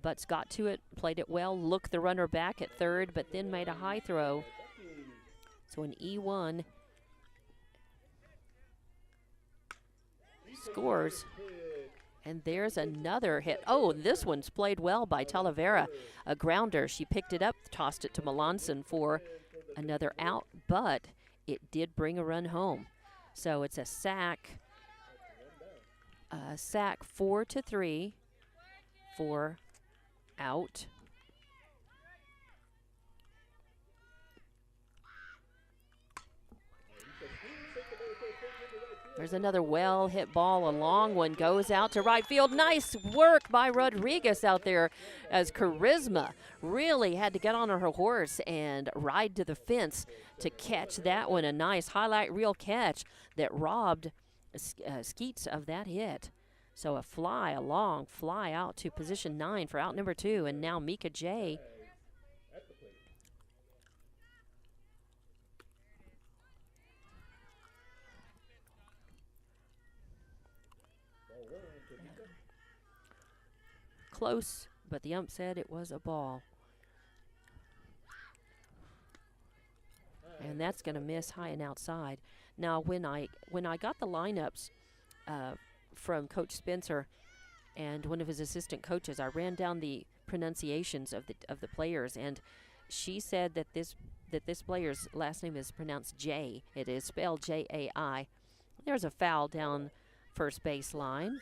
S1: Butts got to it, played it well, looked the runner back at third, but then made a high throw. So an E1 scores. And there's another hit. Oh, this one's played well by Talavera. A grounder. She picked it up, tossed it to Melanson for another out, but it did bring a run home. So it's a sack. 4-3 for out. There's another well-hit ball. A long one goes out to right field. Nice work by Rodriguez out there, as Charisma really had to get on her horse and ride to the fence to catch that one. A nice highlight reel catch that robbed Skeets of that hit. So a long fly out to position 9 for out number 2. And now Mika J. Close, but the ump said it was a ball. And that's going to miss high and outside. Now, when I got the lineups from Coach Spencer and one of his assistant coaches, I ran down the pronunciations of the players, and she said that this player's last name is pronounced Jay. It is spelled J-A-I. There's a foul down first base line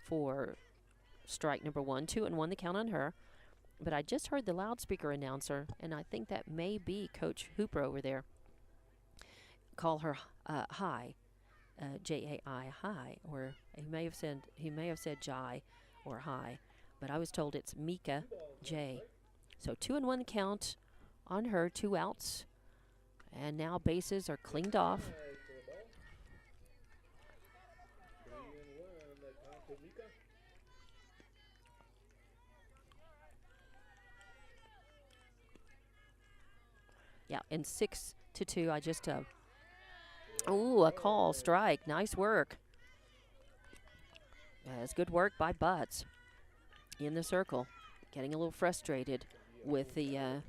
S1: for strike number 1. 2-1 the count on her. But I just heard the loudspeaker announcer, and I think that may be Coach Hooper over there, call her High, J-A-I, High, or he may have said Jai or High, but I was told it's Mika J. So 2-1 the count on her, 2 outs, and now bases are cleaned off. Yeah, and 6-2. I just, a call, strike. Nice work. That's good work by Butts in the circle. Getting a little frustrated with the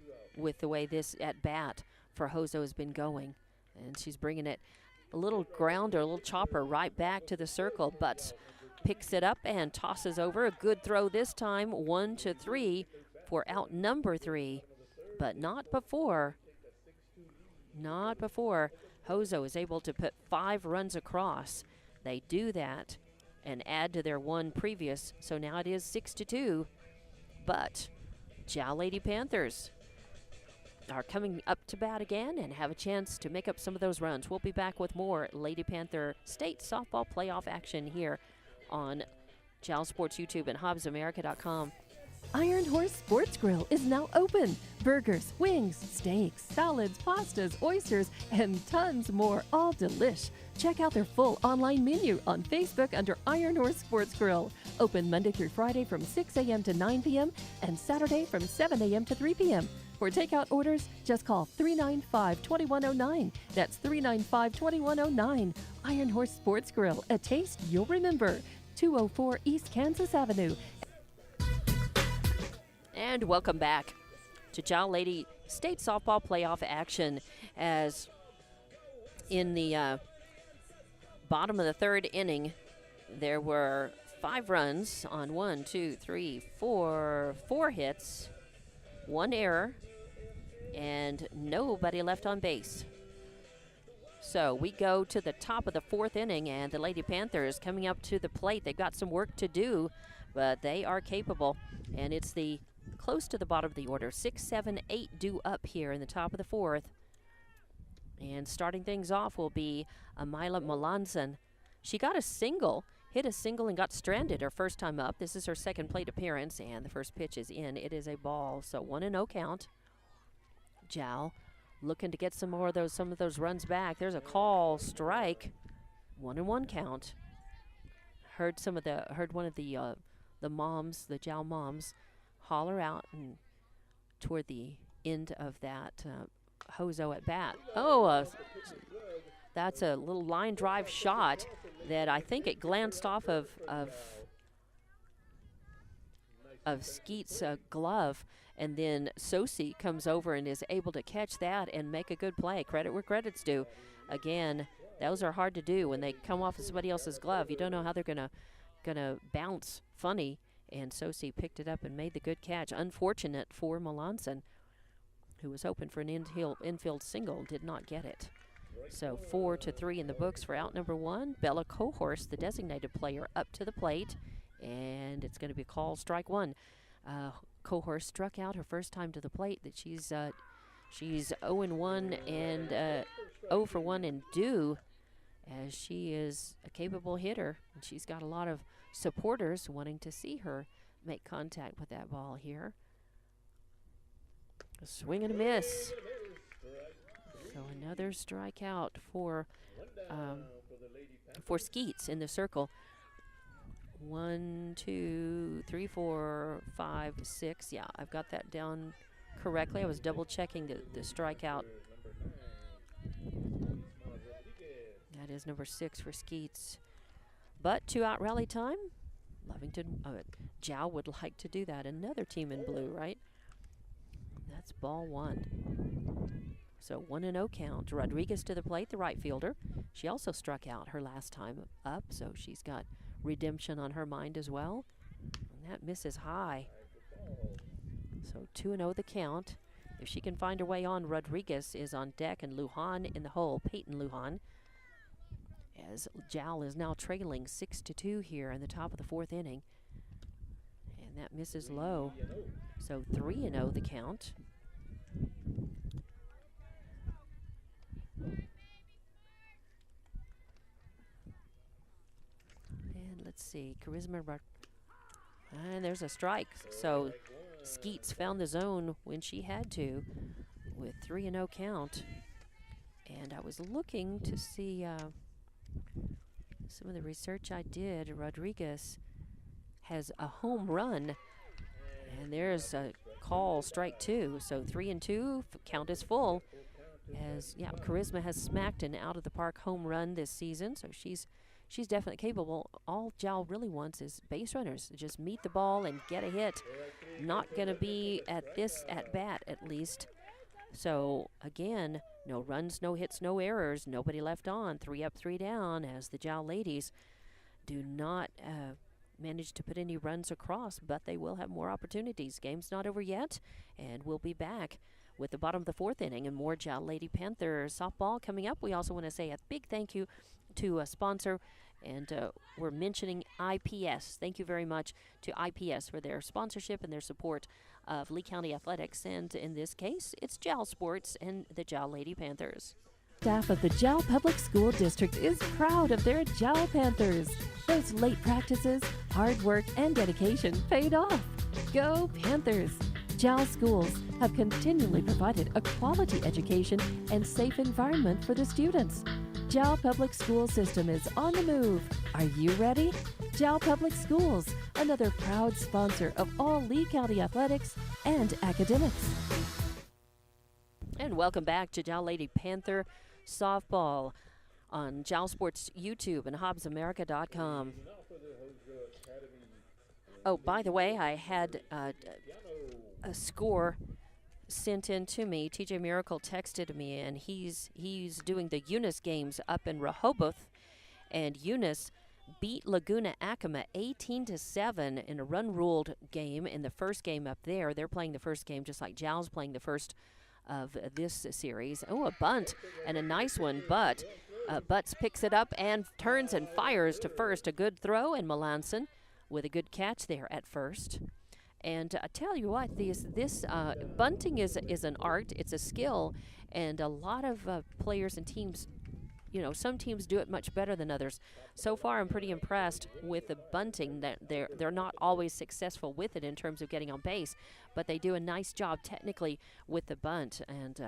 S1: way this at bat for Hozho has been going, and she's bringing it a little grounder, a little chopper right back to the circle. Butts picks it up and tosses over. A good throw this time. 1-3 for out number 3, but not before. Not before Hozho is able to put 5 runs across. They do that and add to their 1 previous, so now it is 6-2. But Jow Lady Panthers are coming up to bat again and have a chance to make up some of those runs. We'll be back with more Lady Panther State Softball Playoff action here on Jow Sports YouTube and HobbsAmerica.com.
S3: Iron Horse Sports Grill is now open. Burgers, wings, steaks, salads, pastas, oysters, and tons more, all delish. Check out their full online menu on Facebook under Iron Horse Sports Grill. Open Monday through Friday from 6 a.m. to 9 p.m. and Saturday from 7 a.m. to 3 p.m. For takeout orders, just call 395-2109. That's 395-2109. Iron Horse Sports Grill, a taste you'll remember. 204 East Kansas Avenue.
S1: And welcome back to Jow Lady State Softball Playoff action, as in the bottom of the 3rd inning, there were 5 runs on 4 hits. 1 error, and nobody left on base. So we go to the top of the 4th inning, and the Lady Panthers coming up to the plate. They've got some work to do, but they are capable, and it's the close to the bottom of the order. 6, 7, 8 due up here in the top of the 4th. And starting things off will be Amila Melanson. She got a single, hit a single and got stranded her first time up. This is her second plate appearance, and the first pitch is in. It is a ball, so 1-0 count. Jow looking to get some of those runs back. There's a call, strike, 1-1 count. Heard one of the moms, the Jow moms, holler out and toward the end of that Hozho at bat. That's a little line drive shot that I think it glanced off of Skeet's glove, and then Sosi comes over and is able to catch that and make a good play. Credit where credit's due. Again, those are hard to do when they come off of somebody else's glove. You don't know how they're gonna bounce funny, and Sosi picked it up and made the good catch. Unfortunate for Melanson, who was hoping for an infield single, did not get it. So 4-3 in the books for out number 1. Bella Cohorse, the designated player, up to the plate, and it's going to be a call, strike 1. Cohorse struck out her first time to the plate. That she's 0-1 and 0 for 1 and due, as she is a capable hitter, and she's got a lot of supporters wanting to see her make contact with that ball here. A swing and a miss. So another strikeout for Skeets in the circle. 1, 2, 3, 4, 5, 6. Yeah, I've got that down correctly. I was double checking the strikeout. That is number 6 for Skeets. But 2-out rally time. Jow would like to do that. Another team in blue, right? That's ball 1. So 1-0 count. Rodriguez to the plate, the right fielder. She also struck out her last time up, so she's got redemption on her mind as well. And that misses high. So 2-0 the count. If she can find her way on, Rodriguez is on deck, and Lujan in the hole, Peyton Lujan. As Jowl is now trailing 6-2 here in the top of the 4th inning. And that misses low. So 3-0 the count. And let's see, and there's a strike. So Skeets found the zone when she had to with 3-0 count. And I was looking to see some of the research I did. Rodriguez has a home run, and there's a call, strike 2. So 3-2, count is full. As Charisma has smacked an out of the park home run this season, so she's definitely capable. All Jowl really wants is base runners. Just meet the ball and get a hit. Not going to be at this at bat, at least. So again, no runs, no hits, no errors. Nobody left on. 3 up, 3 down. As the Jowl ladies do not manage to put any runs across, but they will have more opportunities. Game's not over yet, and we'll be back with the bottom of the 4th inning and more Jowl Lady Panther softball coming up. We also want to say a big thank you to a sponsor, and we're mentioning IPS. Thank you very much to IPS for their sponsorship and their support of Lee County Athletics, and in this case, it's Jowl Sports and the Jowl Lady Panthers.
S3: Staff of the Jowl Public School District is proud of their Jowl Panthers. Those late practices, hard work, and dedication paid off. Go Panthers! Jowl schools have continually provided a quality education and safe environment for the students. Jowl Public School System is on the move. Are you ready? Jowl Public Schools, another proud sponsor of all Lee County athletics and academics.
S1: And welcome back to Jowl Lady Panther softball on Jowl Sports YouTube and HobbsAmerica.com. Oh, by the way, I had a score sent in to me. TJ Miracle texted me, and he's doing the Eunice games up in Rehoboth, and Eunice beat Laguna Acoma 18-7 in a run-ruled game in the first game up there. They're playing the first game just like Jal's playing the first of this series. Oh, a bunt and a nice one, but Butts picks it up and turns and fires to first. A good throw, and Melanson with a good catch there at first. And I tell you what, this bunting is an art. It's a skill, and a lot of players and teams, some teams do it much better than others. So far, I'm pretty impressed with the bunting. That they're not always successful with it in terms of getting on base, but they do a nice job technically with the bunt. And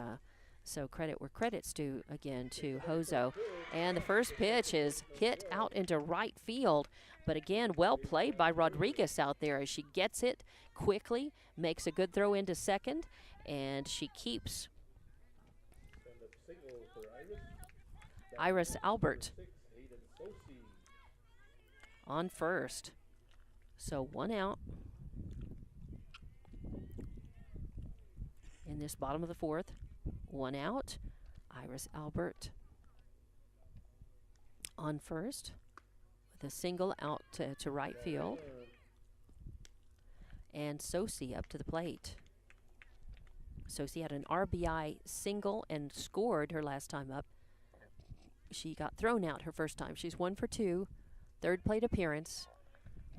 S1: so credit where credit's due again to Hozho. And the first pitch is hit out into right field. But again, well played by Rodriguez out there as she gets it quickly, makes a good throw into second, and she keeps Iris Albert on first. So 1 out in this bottom of the fourth. 1 out. Iris Albert on first with a single out to right field. And Sosi up to the plate. Sosi had an RBI single and scored her last time up. She got thrown out her first time. She's 1 for 2, third plate appearance.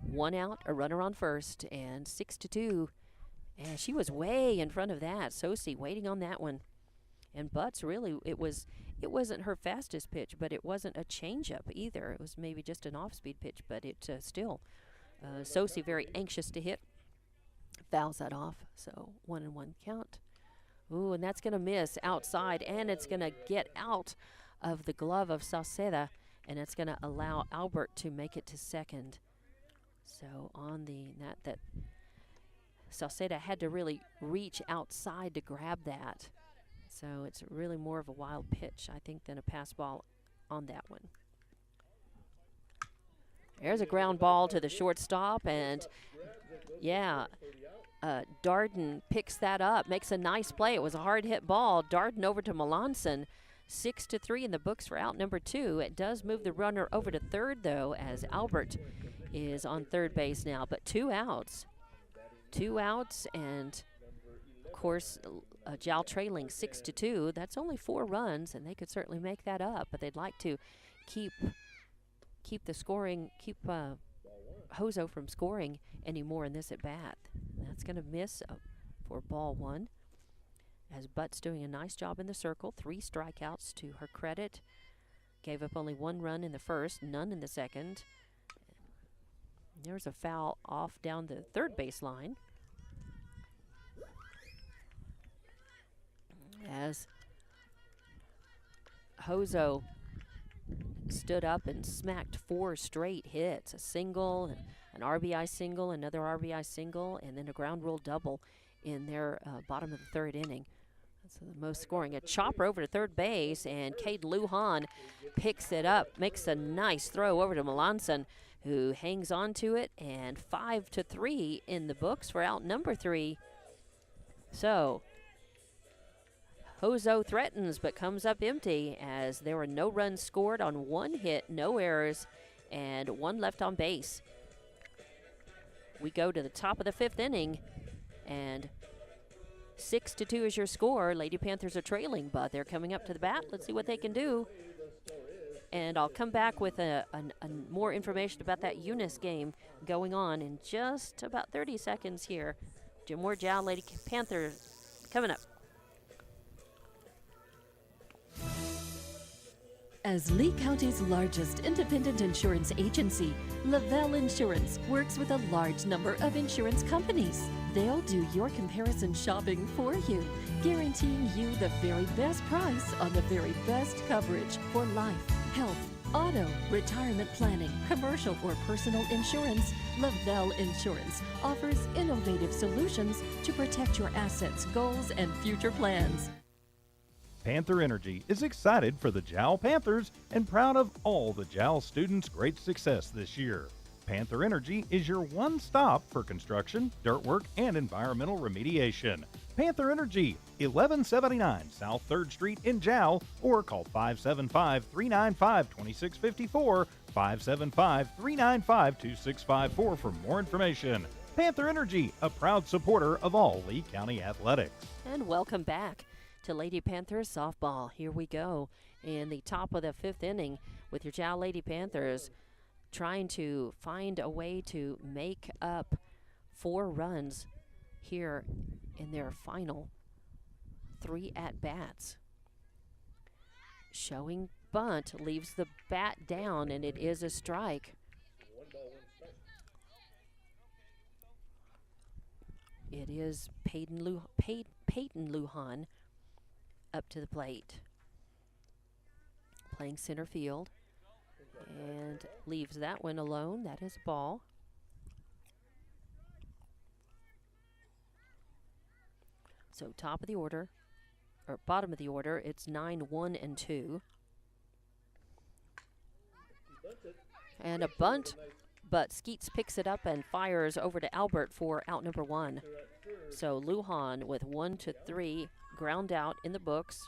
S1: 1 out, a runner on first, and 6-2. And she was way in front of that. Sosi waiting on that one. And Butts really, it wasn't her fastest pitch, but it wasn't a changeup either. It was maybe just an off-speed pitch, but it still. Sosi very anxious to hit. Fouls that off, so 1-1 count. Ooh, and that's going to miss outside, and it's going to get out of the glove of Sauceda, and it's going to allow Albert to make it to second. So on that Sauceda had to really reach outside to grab that. So it's really more of a wild pitch, I think, than a pass ball on that one. There's a ground ball to the shortstop, and Darden picks that up, makes a nice play. It was a hard hit ball. Darden over to Melanson. 6-3 in the books for out number 2. It does move the runner over to third, though, as Albert is on third base now. But 2 outs. 2 outs, and, of course, Jal trailing 6-2. That's only 4 runs, and they could certainly make that up. But they'd like to keep the scoring, keep Hozho from scoring anymore in this at-bat. That's going to miss for ball 1. As Butts doing a nice job in the circle. 3 strikeouts to her credit. Gave up only 1 run in the first, none in the second. There's a foul off down the third base line. As Hozho stood up and smacked 4 straight hits. A single, an RBI single, another RBI single, and then a ground rule double in their bottom of the third inning. That's the most scoring. A chopper over to third base, and Cade Lujan picks it up, makes a nice throw over to Melanson, who hangs on to it, and 5-3 in the books for out number 3. So Hozho threatens but comes up empty, as there were no runs scored on 1 hit, no errors, and 1 left on base. We go to the top of the 5th inning, and 6-2 is your score. Lady Panthers are trailing, but they're coming up to the bat. Let's see what they can do. And I'll come back with a more information about that Eunice game going on in just about 30 seconds here. More Jal Lady Panthers coming up.
S3: As Lee County's largest independent insurance agency, Lavelle Insurance works with a large number of insurance companies. They'll do your comparison shopping for you, guaranteeing you the very best price on the very best coverage for life, health, auto, retirement planning, commercial or personal insurance. Lavelle Insurance offers innovative solutions to protect your assets, goals, and future plans.
S4: Panther Energy is excited for the Jal Panthers and proud of all the Jal students' great success this year. Panther Energy is your one stop for construction, dirt work, and environmental remediation. Panther Energy, 1179 South 3rd Street in Jal, or call 575-395-2654 for 575-395-2654 for more information. Panther Energy, a proud supporter of all Lee County athletics.
S1: And welcome back to Lady Panthers softball. Here we go in the top of the 5th inning with your Jow Lady Panthers trying to find a way to make up 4 runs here in their final 3 at-bats. Showing bunt, leaves the bat down, and it is a strike. It is Peyton Lujan up to the plate, playing center field, and leaves that one alone. That is a ball. So top of the order, or bottom of the order, it's 9-1 and 2. And a bunt, but Skeets picks it up and fires over to Albert for out number 1. So Lujan with 1-3, ground out in the books.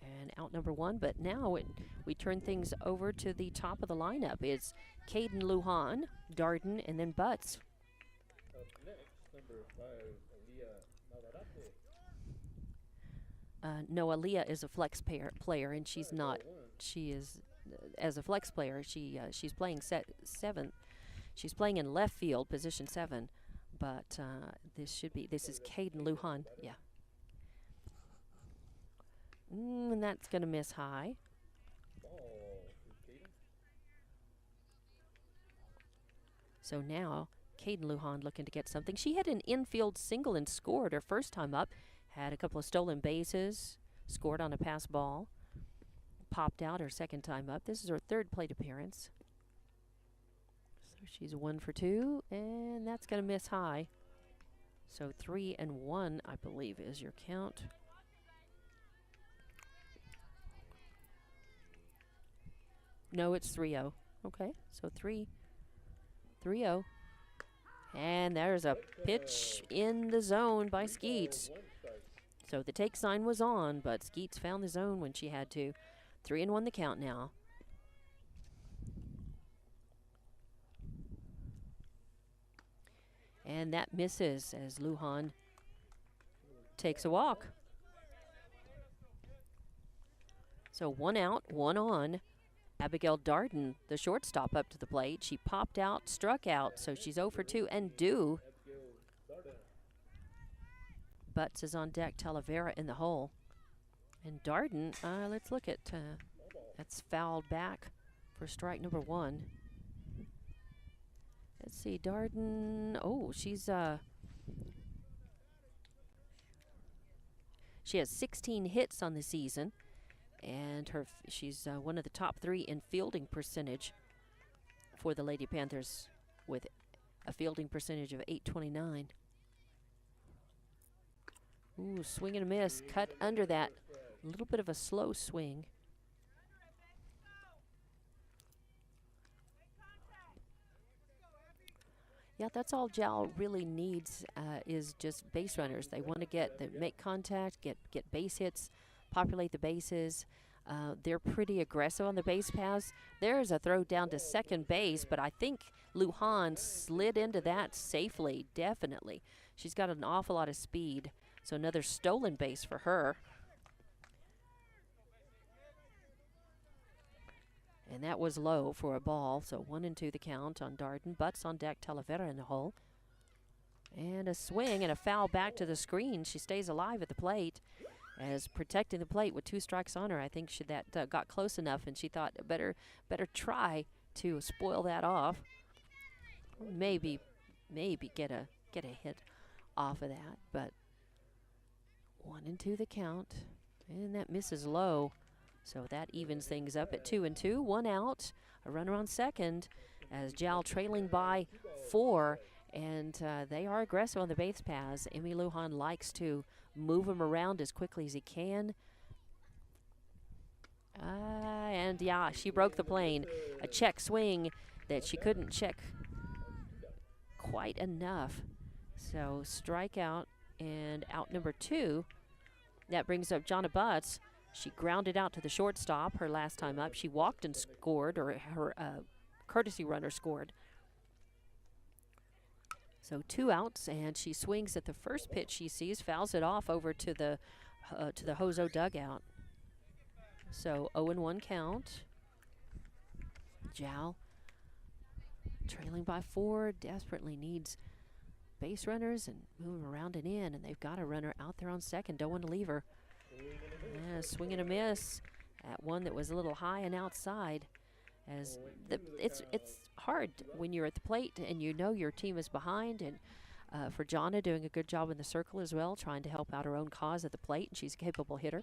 S1: And out number 1, but now we turn things over to the top of the lineup. It's Caden Lujan, Darden, and then Butts. No, Aaliyah is a flex player, and she's not. She is, as a flex player, she's playing 7th. She's playing in left field, position 7. But this is Caden Lujan. Yeah. And that's going to miss high. So now Caden Lujan looking to get something. She had an infield single and scored her first time up. Had a couple of stolen bases, scored on a pass ball, popped out her second time up. This is her 3rd plate appearance. So she's 1 for 2, and that's going to miss high. So 3-1, I believe, is your count. No, it's 3-0. Okay, so 3-0. And there's a pitch in the zone by Skeets. So the take sign was on, but Skeets found the zone when she had to. 3-1 the count now. And that misses as Lujan takes a walk. So 1 out, 1 on. Abigail Darden, the shortstop, up to the plate. She popped out, struck out, so she's 0 for 2 and due. Butts is on deck, Talavera in the hole. And Darden, let's look at, that's fouled back for strike number 1. Let's see, Darden, she has 16 hits on the season, and she's one of the top 3 in fielding percentage for the Lady Panthers with a fielding percentage of .829. Ooh, swing and a miss, cut under that. A little bit of a slow swing. Yeah, that's all Jowl really needs is just base runners. They want to make contact, get base hits, populate the bases. They're pretty aggressive on the base paths. There's a throw down to second base, but I think Lujan slid into that safely, definitely. She's got an awful lot of speed. So another stolen base for her. And that was low for a ball. So 1-2 the count on Darden. Butts on deck, Talavera in the hole. And a swing and a foul back to the screen. She stays alive at the plate. As protecting the plate with 2 strikes on her. I think that got close enough, and she thought better try to spoil that off. Maybe get a hit off of that, but 1-2 the count, and that misses low. So that evens things up at 2-2. 1 out, a runner on second, as Jowl trailing by 4, and they are aggressive on the base paths. Emmy Lujan likes to move him around as quickly as he can. And yeah, she broke the plane. A check swing that she couldn't check quite enough. So strikeout and out number 2. That brings up Jonna Butts. She grounded out to the shortstop her last time up. She walked and scored, or her courtesy runner scored. So 2 outs, and she swings at the first pitch she sees, fouls it off over to the Hozho dugout. So 0-1 count. Jow trailing by 4, desperately needs base runners and move them around and in, and they've got a runner out there on second. Don't want to leave her. Swing and a miss at one that was a little high and outside. As it's hard when you're at the plate and you know your team is behind, and for Jonna doing a good job in the circle as well, trying to help out her own cause at the plate, and she's a capable hitter.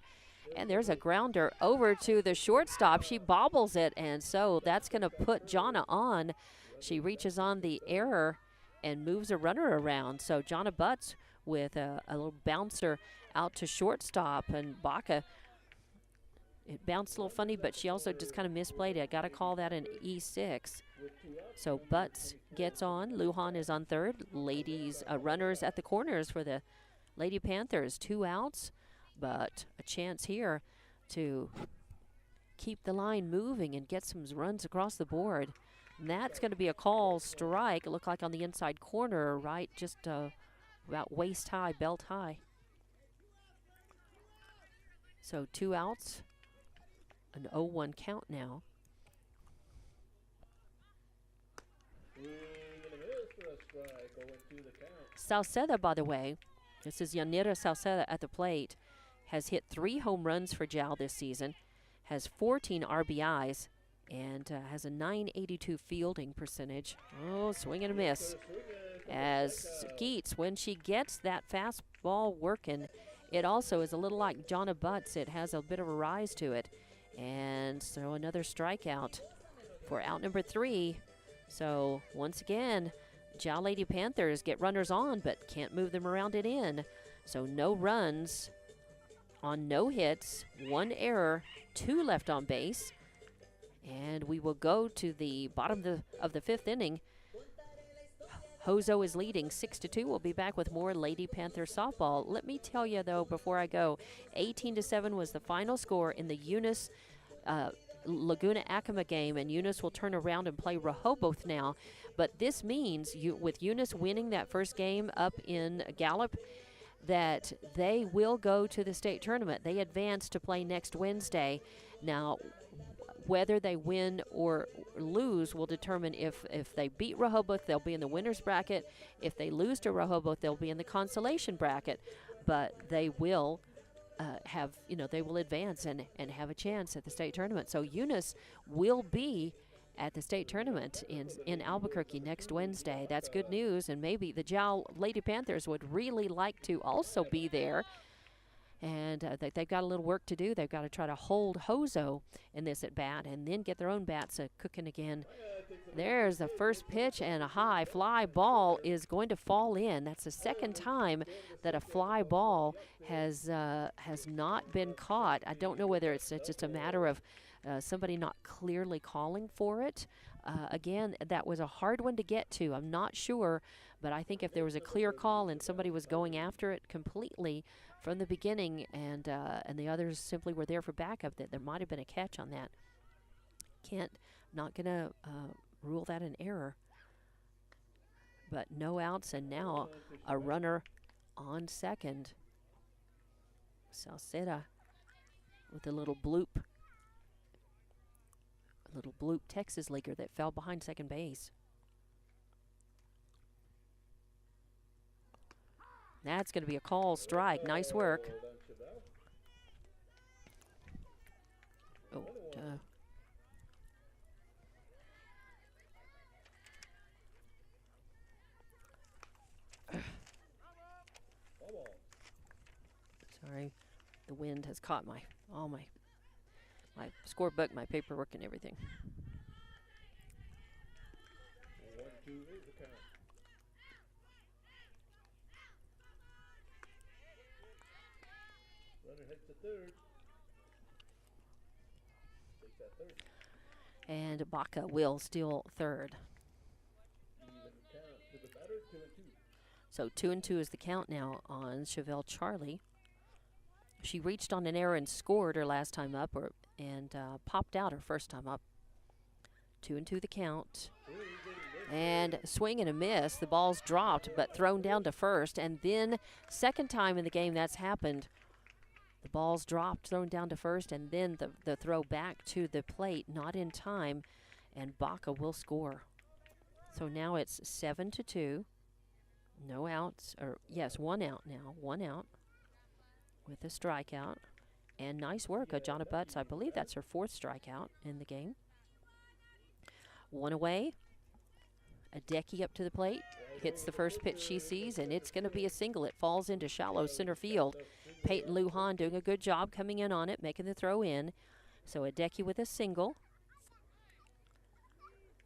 S1: And there's a grounder over to the shortstop. She bobbles it, and so that's going to put Jonna on. She reaches on the error and moves a runner around. So Jonna Butts with a little bouncer out to shortstop, and Baca, it bounced a little funny, but she also just kind of misplayed it. I got to call that an E6. So Butts gets on. Lujan is on third. Ladies runners at the corners for the Lady Panthers. 2 outs, but a chance here to keep the line moving and get some runs across the board. And that's going to be a call strike. It looked like on the inside corner, right, just about waist high, belt high. So 2 outs, an 0-1 count now. Salceda, by the way, this is Yanira Salceda at the plate, has hit 3 home runs for Jow this season, has 14 RBIs, and has a .982 fielding percentage. Oh, swing and a miss. As Skeets, when she gets that fastball working, it also is a little like Jonna Butts. It has a bit of a rise to it. And so another strikeout for out number 3. So once again, Jow Lady Panthers get runners on but can't move them around and in. So no runs on no hits, 1 error, 2 left on base. And we will go to the bottom of the 5th inning. Hozho is leading 6-2. We'll be back with more Lady Panther softball. Let me tell you, though, before I go, 18-7 was the final score in the Eunice Laguna Acoma game, and Eunice will turn around and play Rehoboth now. But this means, with Eunice winning that first game up in Gallup, that they will go to the state tournament. They advance to play next Wednesday. Now, whether they win or lose will determine if they beat Rehoboth, they'll be in the winner's bracket. If they lose to Rehoboth, they'll be in the consolation bracket. But they will they will advance and have a chance at the state tournament. So Eunice will be at the state tournament in Albuquerque next Wednesday. That's good news, and maybe the Jow Lady Panthers would really like to also be there. And they've got a little work to do. They've got to try to hold Hozho in this at-bat and then get their own bats cooking again. There's the first pitch, and a high fly ball is going to fall in. That's the second time that a fly ball has not been caught. I don't know whether it's just a matter of somebody not clearly calling for it. Again, that was a hard one to get to. I'm not sure, but I think if there was a clear call and somebody was going after it completely from the beginning, and the others simply were there for backup, that there might have been a catch on that. Not gonna rule that an error. But no outs, and now a runner on second. Salceda with a little bloop Texas leaguer that fell behind second base. That's going to be a call strike. Nice work. Oh, duh. Sorry, the wind has caught my scorebook, my paperwork, and everything.
S8: 1-2 is the count. Runner hits the third. Takes that third.
S1: And Baca will steal third.
S8: Even count to the batter, 2-2.
S1: So 2-2 is the count now on Chevelle Charlie. She reached on an error and scored her last time up, and popped out her first time up. 2-2 the count. And swing and a miss. The ball's dropped, but thrown down to first. And then second time in the game that's happened. The ball's dropped, thrown down to first, and then the throw back to the plate, not in time, and Baca will score. So now it's 7-2. No outs, or yes, 1 out now. 1 out with a strikeout. And nice work, Ajana Butts. I believe that's her 4th strikeout in the game. 1 away. Adeki up to the plate. Hits the first pitch she sees, and it's going to be a single. It falls into shallow center field. Peyton Lujan doing a good job coming in on it, making the throw in. So Adeki with a single.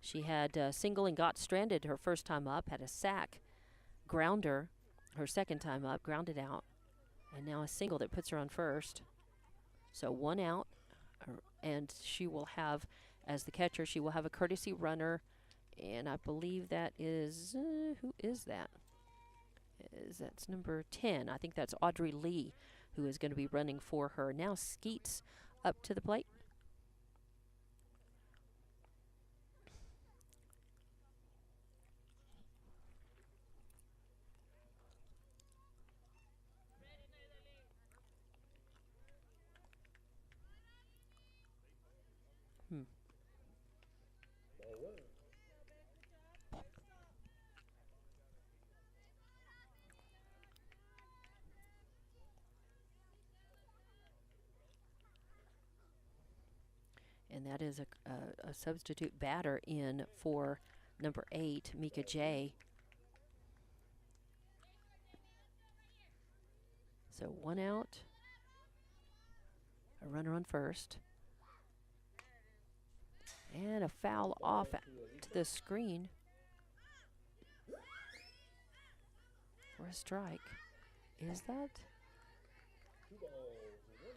S1: She had a single and got stranded her first time up, had a sack grounder her second time up, grounded out, and now a single that puts her on first. So 1 out, and she will have, as the catcher, she will have a courtesy runner, and I believe that is, who is that? That's number 10. I think that's Audrey Lee, who is going to be running for her. Now Skeets up to the plate. And that is a substitute batter in for number 8, Mika J. So 1 out, a runner on first, and a foul off to the screen for a strike. Is that?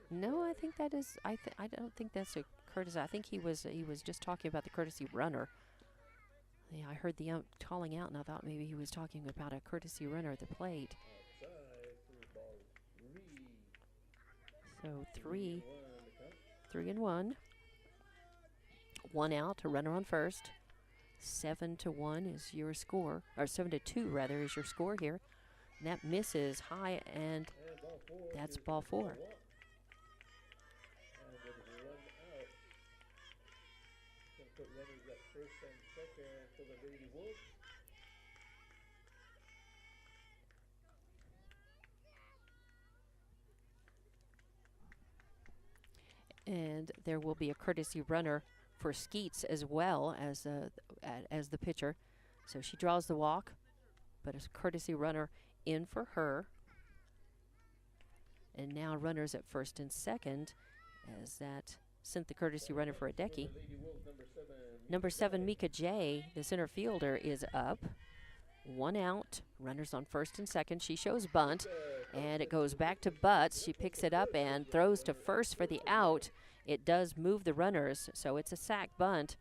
S1: No, I think that is. I don't think that's a courtesy. I think he was just talking about the courtesy runner. Yeah, I heard the ump calling out, and I thought maybe he was talking about a courtesy runner at the plate. So 3-1. 1 out, a runner on first. 7-1 is your score, or 7-2 rather is your score here. And that misses high, and that's ball 4.
S8: Put runners at first and second for the Lady Wolves.
S1: And there will be a courtesy runner for Skeets as well as the pitcher. So she draws the walk, but a courtesy runner in for her. And now runners at first and second, as that sent the courtesy runner for Adeki. Number 7, Mika J., the center fielder, is up. 1 out, runners on first and second. She shows bunt, and it goes back to Butts. She picks it up and throws to first for the out. It does move the runners, so it's a sack bunt.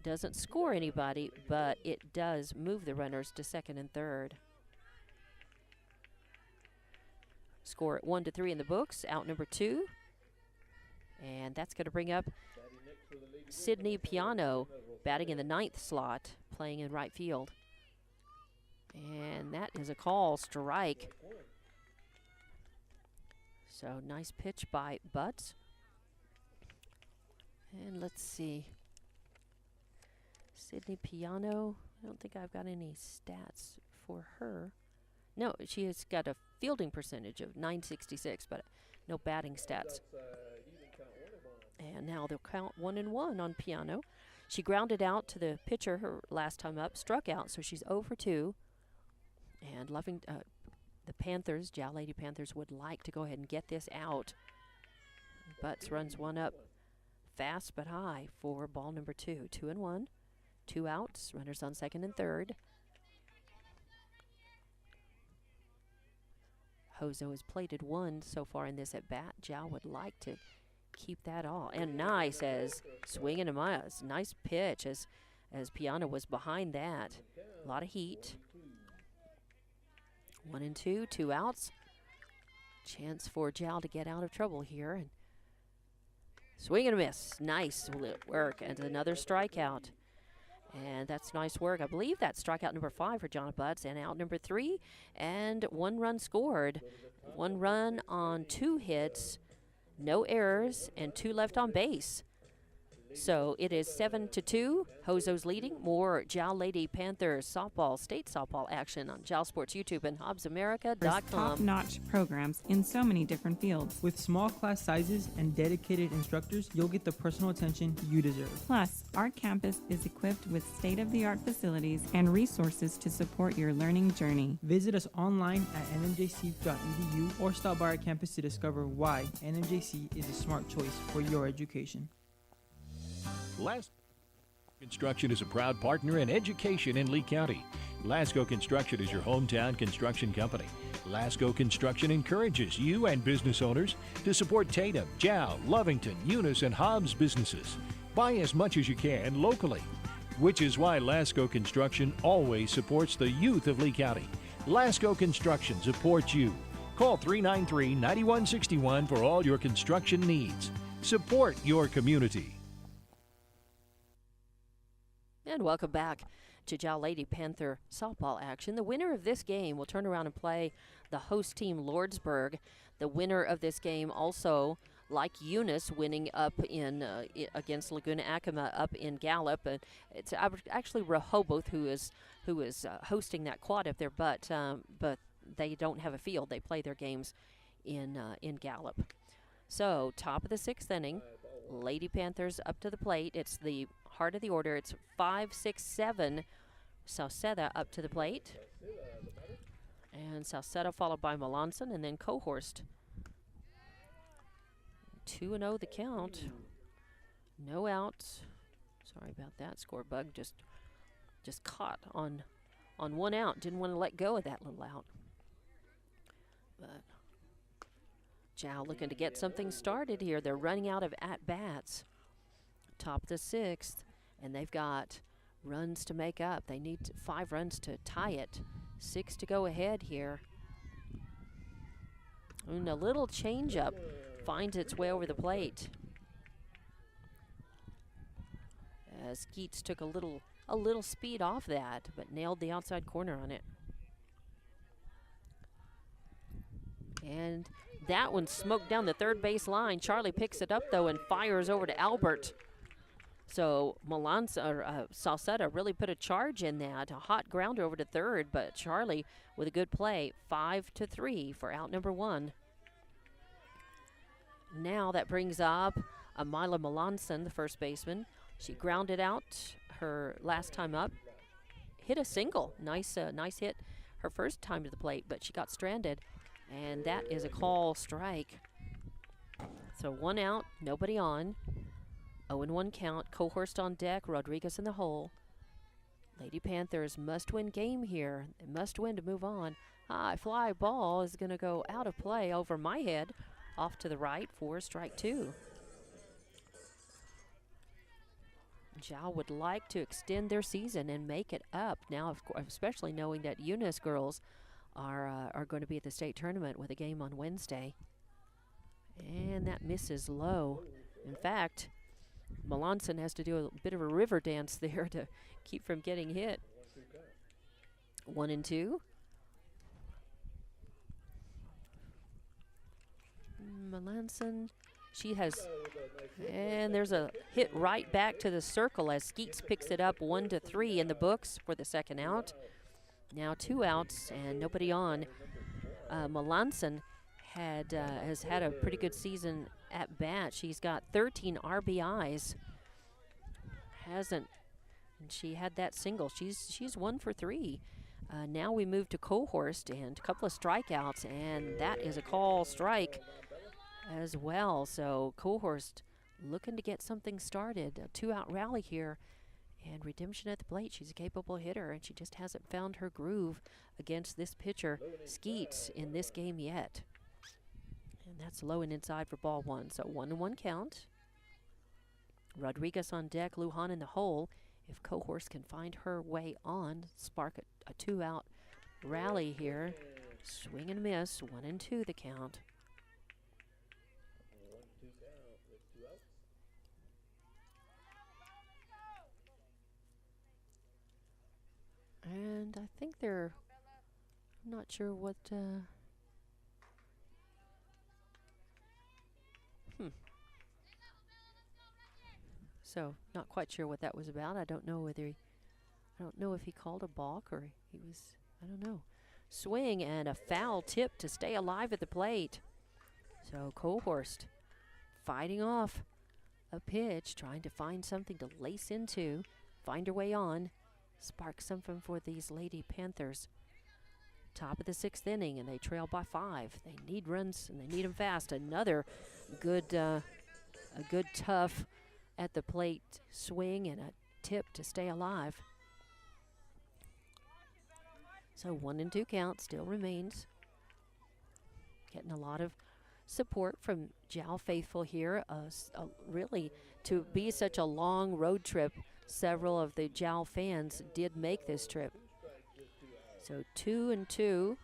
S1: Doesn't score anybody, but it does move the runners to second and third. Score at 1-3 in the books. Out number 2. And that's going to bring up Sydney Piano, batting in the 9th slot, playing in right field. And that is a call, strike. So nice pitch by Butts. And let's see. Sydney Piano, I don't think I've got any stats for her. No, she has got a fielding percentage of .966, but no batting stats. And now they'll count 1-1 on Piano. She grounded out to the pitcher her last time up, struck out, so she's 0 for 2. And the Panthers, Lady Panthers, would like to go ahead and get this out. Butts runs one up fast but high for ball number 2. 2-1, 2 outs, runners on second and third. Hozho has plated 1 so far in this at bat. Jow would like to keep that all. And nice as swinging a miles. Nice pitch as Piano was behind that. A lot of heat. 1-2, 2 outs. Chance for Jowl to get out of trouble here. And swing and a miss. Nice work. And another strikeout. And that's nice work. I believe that's strikeout number 5 for John Butts. And out number 3. And 1 run scored. 1 run on 2 hits. No errors. And 2 left on base. So it is 7-2. Hozho's leading. More Jowl Lady Panthers softball, state softball action on Jowl Sports YouTube and HobbsAmerica.com.
S6: Top-notch programs in so many different fields.
S7: With small class sizes and dedicated instructors, you'll get the personal attention you deserve.
S6: Plus, our campus is equipped with state-of-the-art facilities and resources to support your learning journey.
S7: Visit us online at nmjc.edu or stop by our campus to discover why NMJC is a smart choice for your education.
S2: Lasco Construction is a proud partner in education in Lee County. Lasco Construction is your hometown construction company. Lasco Construction encourages you and business owners to support Tatum, Jowl, Lovington, Eunice, and Hobbs businesses. Buy as much as you can locally, which is why Lasco Construction always supports the youth of Lee County. Lasco Construction supports you. Call 393-9161 for all your construction needs. Support your community.
S1: And welcome back to Jowl Lady Panther softball action. The winner of this game will turn around and play the host team, Lordsburg. The winner of this game also, like Eunice, winning up in against Laguna Acoma up in Gallup. It's actually Rehoboth who is hosting that quad up there, but they don't have a field. They play their games in Gallup. So top of the 6th inning, Lady Panthers up to the plate. It's the heart of the order. It's 5-6-7. Sauceda up to the plate. And Sauceda followed by Melanson and then Cohorst. 2-0 the count. No outs. Sorry about that. Score bug just caught on 1 out. Didn't want to let go of that little out. But Jowl looking to get something started here. They're running out of at-bats. Top of the 6th, and they've got runs to make up. They need 5 runs to tie it. 6 to go ahead here. And a little changeup finds its way over the plate. As Skeets took a little speed off that, but nailed the outside corner on it. And that one smoked down the third base line. Charlie picks it up, though, and fires over to Albert. So Sauceda really put a charge in that. A hot grounder over to third, but Charlie with a good play. 5-3 for out number 1. Now that brings up Amila Melanson, the first baseman. She grounded out her last time up. Hit a single. Nice hit her first time to the plate, but she got stranded. And that is a call strike. So 1 out, nobody on. 0-1 count. Cohorst on deck. Rodriguez in the hole. Lady Panthers must-win game here. They must win to move on. High fly ball is going to go out of play over my head. Off to the right for strike 2. Jowl would like to extend their season and make it up. Now, of course, especially knowing that Eunice girls are going to be at the state tournament with a game on Wednesday. And that misses low. In fact, Melanson has to do a bit of a river dance there to keep from getting hit. 1-2. Melanson, she has, and there's a hit right back to the circle as Skeets picks it up. 1-3 in the books for the second out. Now 2 outs and nobody on. Melanson has had a pretty good season at bat. She's got 13 RBIs. And she had that single. She's 1 for 3. Now we move to Cohorst and a couple of strikeouts, and that is a call strike as well. So Cohorst looking to get something started. A 2-out rally here. And redemption at the plate. She's a capable hitter, and she just hasn't found her groove against this pitcher, Skeets, in this game yet. And that's low and inside for ball 1. So 1-1 count. Rodriguez on deck, Lujan in the hole. If Cohorst can find her way on, spark a 2-out rally here. Swing and miss. 1-2 the count. And I think they're, I'm not sure what, So, not quite sure what that was about. I don't know whether I don't know if he called a balk or he was, I don't know. Swing and a foul tip to stay alive at the plate. So, Cohorst fighting off a pitch, trying to find something to lace into, find her way on, spark something for these Lady Panthers. Top of the 6th inning, and they trail by 5. They need runs, and they need them fast. Another good, a good tough at the plate swing and a tip to stay alive. So 1-2 count still remains. Getting a lot of support from Jowl faithful here. Really, to be such a long road trip, several of the Jowl fans did make this trip. So 2-2.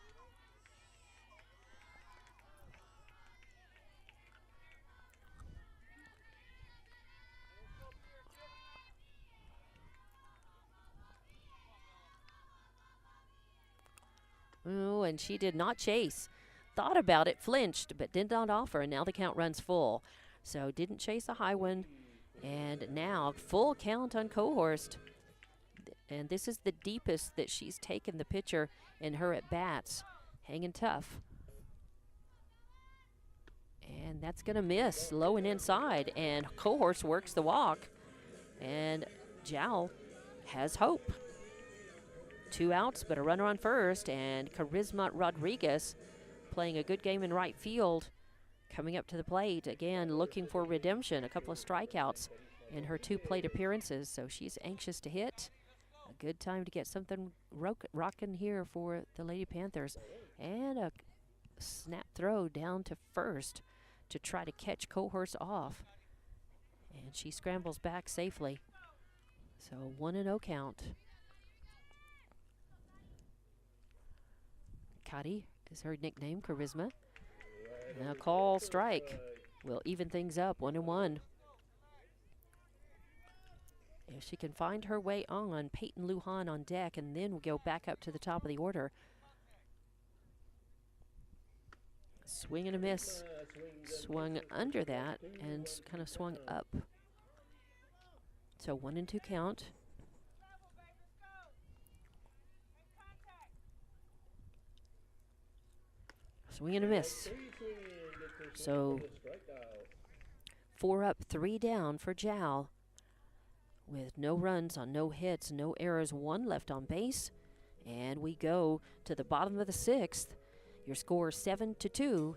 S1: Oh, and she did not chase. Thought about it, flinched, but did not offer, and now the count runs full. So didn't chase a high one, and now full count on Cohorst. And this is the deepest that she's taken the pitcher in her at-bats. Hanging tough. And that's going to miss, low and inside, and Cohorst works the walk. And Jowl has hope. 2 outs, but a runner on first, and Charisma Rodriguez playing a good game in right field, coming up to the plate, again looking for redemption, a couple of strikeouts in her 2 plate appearances, so she's anxious to hit. A good time to get something rocking here for the Lady Panthers, and a snap throw down to first to try to catch Cohorst off, and she scrambles back safely. So 1-0 count. Cuddy is her nickname, Charisma. Now call strike. Will even things up, 1-1. If she can find her way on, Peyton Lujan on deck, and then we'll go back up to the top of the order. Swing and a miss. Swung under that and kind of swung up. So 1-2 count. Swing and a miss. So 4 up, 3 down for Jowl, with no runs on no hits, no errors, 1 left on base. And we go to the bottom of the 6th. Your score 7-2.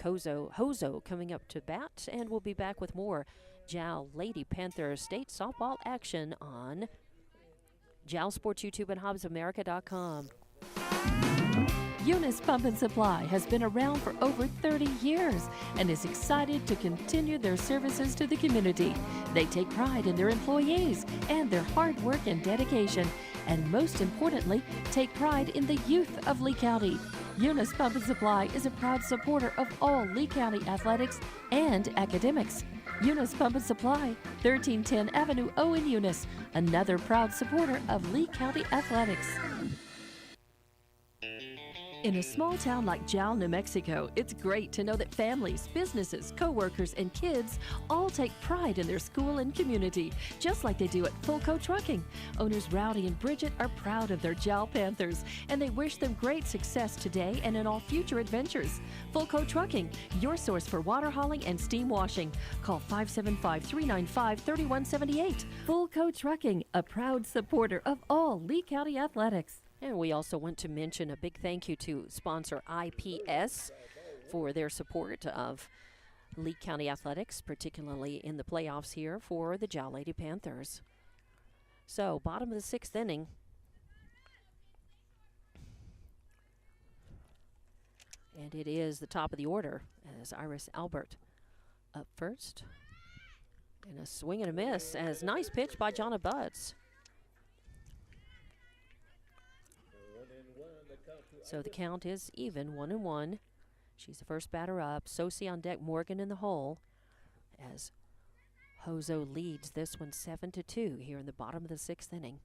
S1: Hozho coming up to bat, and we'll be back with more Jowl Lady Panthers state softball action on Jowl Sports YouTube and HobbsAmerica.com.
S3: Eunice Pump and Supply has been around for over 30 years and is excited to continue their services to the community. They take pride in their employees and their hard work and dedication, and most importantly, take pride in the youth of Lee County. Eunice Pump and Supply is a proud supporter of all Lee County athletics and academics. Eunice Pump and Supply, 1310 Avenue O in Eunice, another proud supporter of Lee County athletics. In a small town like Jowl, New Mexico, it's great to know that families, businesses, co-workers, and kids all take pride in their school and community, just like they do at Fulco Trucking. Owners Rowdy and Bridget are proud of their Jowl Panthers, and they wish them great success today and in all future adventures. Fulco Trucking, your source for water hauling and steam washing. Call 575-395-3178. Fulco Trucking, a proud supporter of all Lee County athletics.
S1: And we also want to mention a big thank you to sponsor IPS for their support of Lee County athletics, particularly in the playoffs here for the Jowl Lady Panthers. So, bottom of the 6th inning. And it is the top of the order as Iris Albert up first. And a swing and a miss as nice pitch by Jonna Butts. So the count is even, 1-1. She's the first batter up. Sosi on deck, Morgan in the hole, as Hozho leads this one 7-2 here in the bottom of the 6th inning.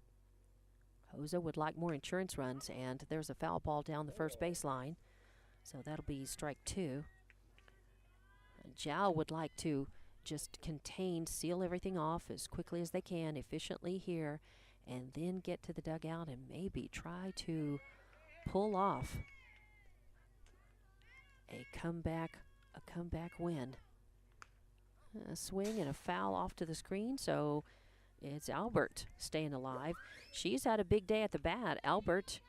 S1: Hozho would like more insurance runs, and there's a foul ball down the first baseline. So that'll be strike 2. Zhao would like to just contain, seal everything off as quickly as they can, efficiently here, and then get to the dugout and maybe try to pull off a comeback win. A swing and a foul off to the screen, so it's Albert staying alive. She's had a big day at the bat. Albert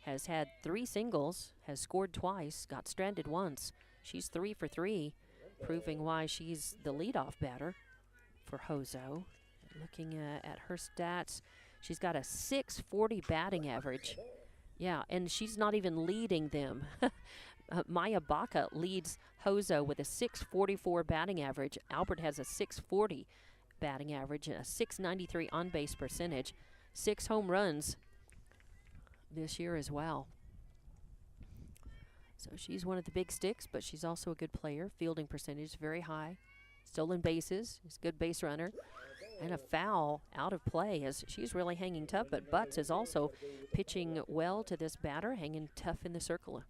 S1: has had 3 singles, has scored twice, got stranded once. She's 3 for 3, proving why she's the leadoff batter for Hozho. Looking at her stats, she's got a .640 batting average. Yeah, and she's not even leading them. Maya Baca leads Hozho with a .644 batting average. Albert has a .640 batting average and a .693 on-base percentage. 6 home runs this year as well. So she's one of the big sticks, but she's also a good player. Fielding percentage very high. Stolen bases, she's a good base runner. And a foul out of play as she's really hanging tough, but Butts is also pitching well to this batter, hanging tough in the circle.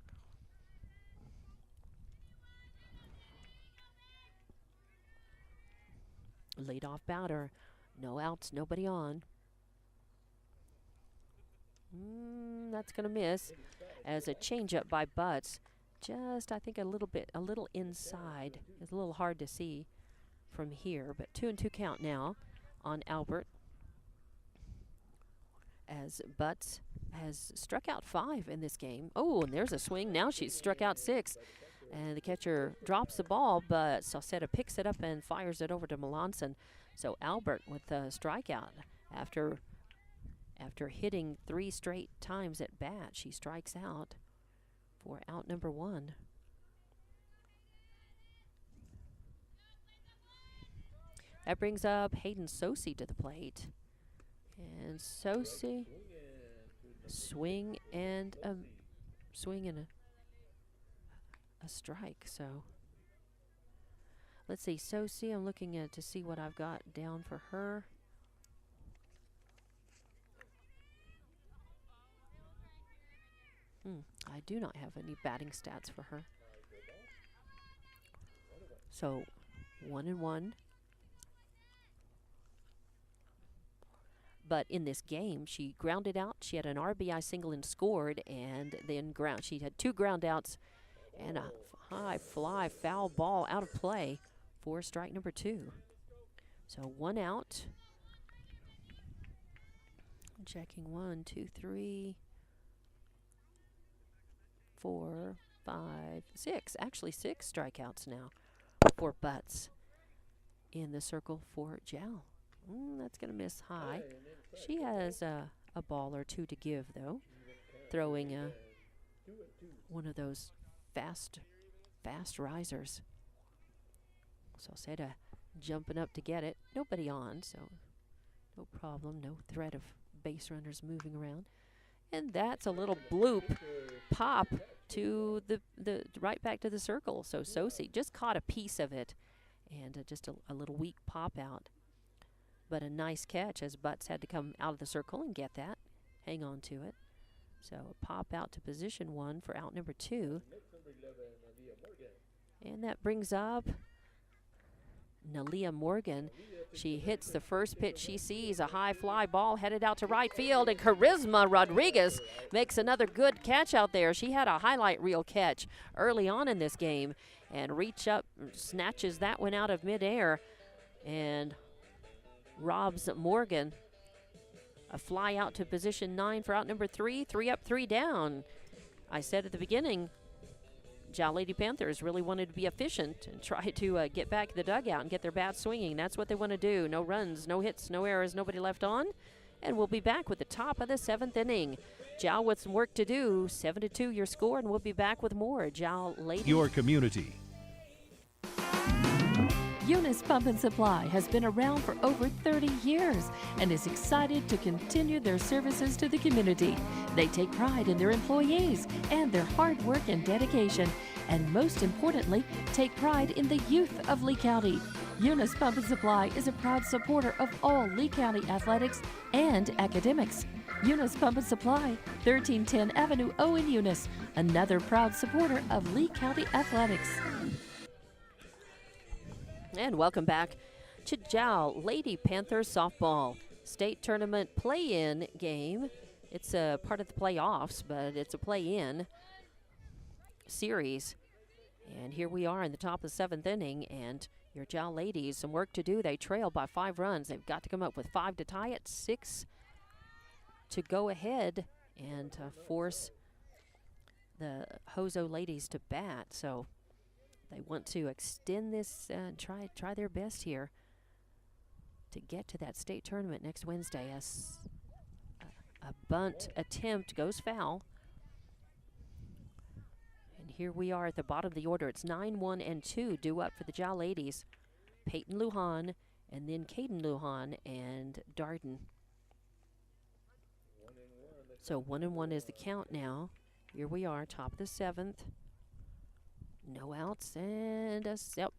S1: Leadoff batter, no outs, nobody on. That's going to miss as a changeup by Butts. Just, I think, a little inside. It's a little hard to see from here, but 2-2 count now on Albert as Butts has struck out 5 in this game. Oh, and there's a swing. Now she's struck out 6. And the catcher drops the ball, but Sauceda picks it up and fires it over to Melanson. So Albert with a strikeout after hitting 3 straight times at bat. She strikes out for out number 1. That brings up Hayden Sosi to the plate. And Sosi, swing and a strike. So let's see, Sosi, I'm looking at to see what I've got down for her. I do not have any batting stats for her. So 1-1. But in this game, she grounded out. She had an RBI single and scored, and then she had 2 ground outs and a high fly foul ball out of play for strike number 2. So 1 out. Checking 1, 2, 3, 4, 5, 6. Actually 6 strikeouts now for Butts in the circle for Zhao. That's going to miss high. She has a ball or 2 to give, though. Throwing one of those fast risers. So Sauceda jumping up to get it. Nobody on, so no problem. No threat of base runners moving around. And that's a little bloop pop to the right back to the circle. So Sosi just caught a piece of it, and just a little weak pop out. But a nice catch as Butts had to come out of the circle and get that, hang on to it. So pop out to position 1 for out number 2. And that brings up Nalia Morgan. She hits the first pitch she sees, a high fly ball headed out to right field, and Charisma Rodriguez makes another good catch out there. She had a highlight reel catch early on in this game and reach up, snatches that one out of midair and robs Morgan. A fly out to position 9 for out number 3. 3 up, 3 down. I said at the beginning, Lady Panthers really wanted to be efficient and try to get back to the dugout and get their bats swinging. That's what they want to do. No runs, no hits, no errors, nobody left on. And we'll be back with the top of the 7th inning. Zhao with some work to do. 7-2 your score, and we'll be back with more. Zhao Lady.
S2: Your community.
S3: Eunice Pump and Supply has been around for over 30 years and is excited to continue their services to the community. They take pride in their employees and their hard work and dedication, and most importantly, take pride in the youth of Lee County. Eunice Pump and Supply is a proud supporter of all Lee County athletics and academics. Eunice Pump and Supply, 1310 Avenue O in Eunice, another proud supporter of Lee County athletics.
S1: And welcome back to Jowl Lady Panthers softball state tournament play-in game. It's a part of the playoffs, but it's a play-in series. And here we are in the top of the 7th inning, and your Jowl ladies, some work to do. They trail by 5 runs. They've got to come up with 5 to tie it, 6 to go ahead and force the Hozho ladies to bat. So they want to extend this and try their best here to get to that state tournament next Wednesday. A bunt attempt goes foul. And here we are at the bottom of the order. It's 9-1 and 2 due up for the Jowl ladies. Peyton Lujan and then Caden Lujan and Darden. So 1-1 is the count now. Here we are, top of the 7th. No outs and yep.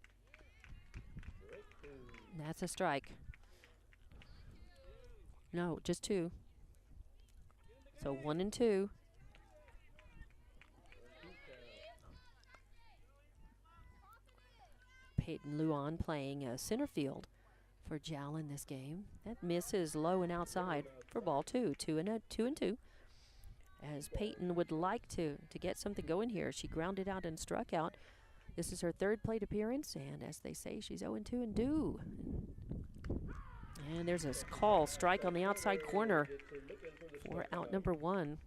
S1: That's a strike. No, just 2. So 1 and 2. Peyton Luan playing center field for Jowl in this game. That miss is low and outside for ball 2. 2 and 2. As Peyton would like to get something going here. She grounded out and struck out. This is her 3rd plate appearance, and as they say, she's 0-2 and due. And there's a call, strike on the outside corner for out number 1.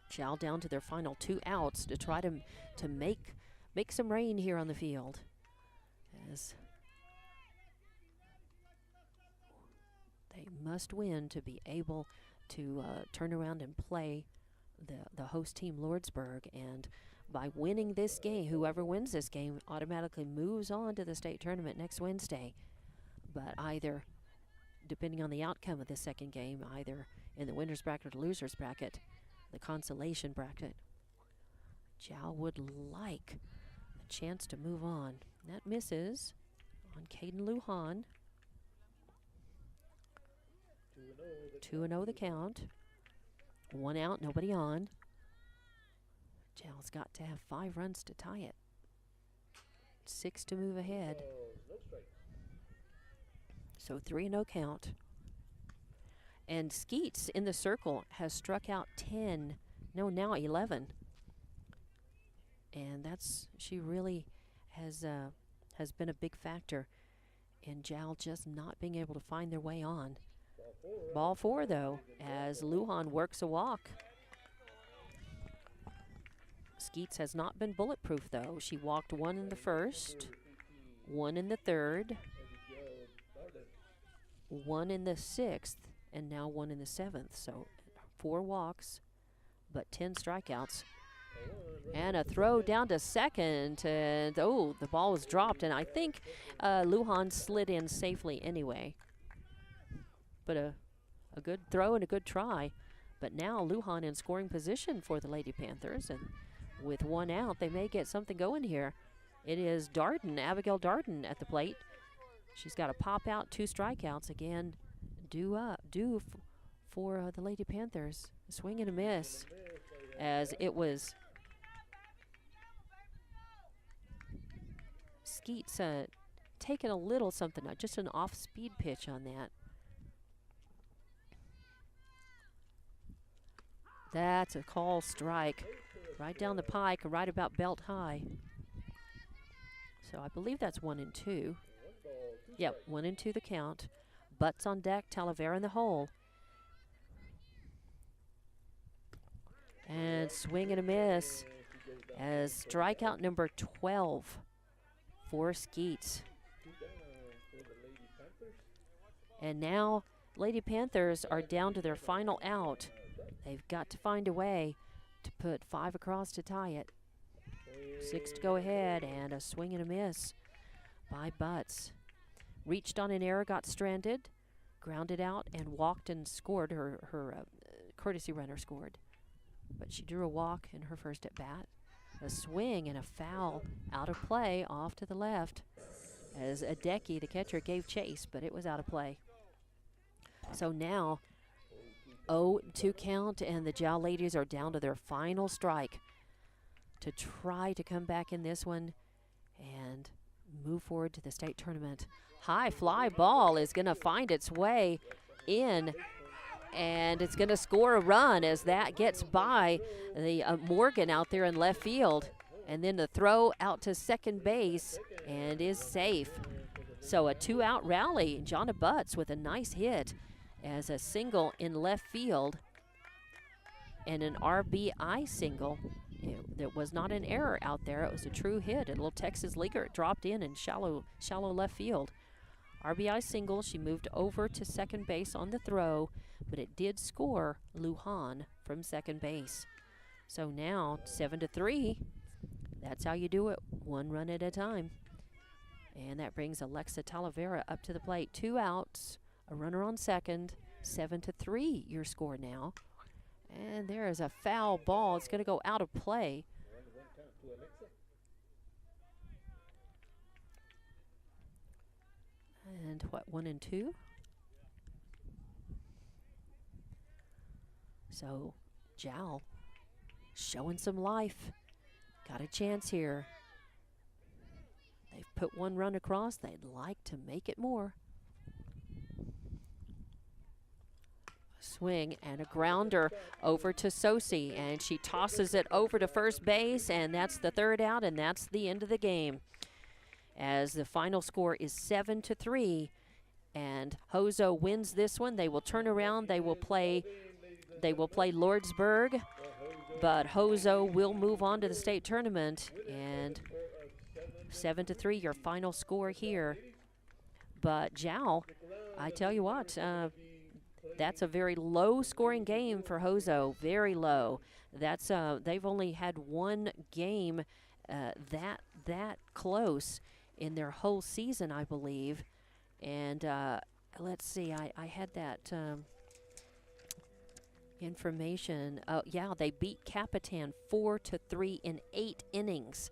S1: Jowl down to their final 2 outs to try to make some rain here on the field. As they must win to be able to turn around and play the host team, Lordsburg. And by winning this game, whoever wins this game automatically moves on to the state tournament next Wednesday. But either, depending on the outcome of this second game, either in the winner's bracket or the loser's bracket, the consolation bracket, Jowl would like a chance to move on. That misses on Caden Lujan. 2-0 the count. 1 out, nobody on. Jowl's got to have 5 runs to tie it. 6 to move ahead. So 3-0 count. And Skeets in the circle has struck out 10, no, now 11. And she really has been a big factor in Jowl just not being able to find their way on. Ball 4 though, as Lujan works a walk. Skeets has not been bulletproof though. She walked 1 in the 1st, 1 in the 3rd, 1 in the 6th, and now 1 in the 7th. So 4 walks, but 10 strikeouts. And a throw down to second, and oh, the ball was dropped, and I think Lujan slid in safely anyway. But a good throw and a good try. But now Lujan in scoring position for the Lady Panthers, and with 1 out, they may get something going here. It is Darden, Abigail Darden at the plate. She's got a pop out, 2 strikeouts again, due for the Lady Panthers. A swing and a miss, as it was Skeets taking a little something, just an off-speed pitch on that. That's a call strike, right down the pike, right about belt high. So I believe that's 1 and 2. Yep, 1 and 2 the count. Butts on deck, Talavera in the hole. And swing and a miss as strikeout number 12 for Skeets. And now Lady Panthers are down to their final out. They've got to find a way to put 5 across to tie it. 6 to go ahead, and a swing and a miss by Butts. Reached on an error, got stranded, grounded out, and walked and scored. Her courtesy runner scored. But she drew a walk in her first at bat. A swing and a foul out of play off to the left. as Adeki, the catcher, gave chase, but it was out of play. So now 0-2 count, and the Jowl ladies are down to their final strike to try to come back in this one and move forward to the state tournament. High fly ball is going to find its way in, and it's going to score a run as that gets by the Morgan out there in left field. And then the throw out to second base and is safe. So a 2-out rally. Jonna Butts with a nice hit as a single in left field and an RBI single. There was not an error out there. It was a true hit. A little Texas leaguer. It dropped in shallow left field. RBI single. She moved over to second base on the throw, but it did score Lujan from second base. So now 7-3. That's how you do it, one run at a time. And that brings Alexa Talavera up to the plate. 2 outs, a runner on second, 7-3 your score now. And there is a foul ball. It's going to go out of play. And what, 1-2? So Jowl showing some life. Got a chance here. They've put one run across. They'd like to make it more. A swing and a grounder over to Sosi, and she tosses it over to first base, and that's the 3rd out, and that's the end of the game. As the final score is 7-3, and Hozho wins this one. They will turn around. They will play Lordsburg. But Hozho will move on to the state tournament, and 7-3 your final score here. But Jowl, I tell you what, that's a very low-scoring game for Hozho. Very low. That's they've only had one game that close in their whole season, I believe. And let's see, I had that. Information. Yeah, they beat Capitan 4-3 in 8 innings,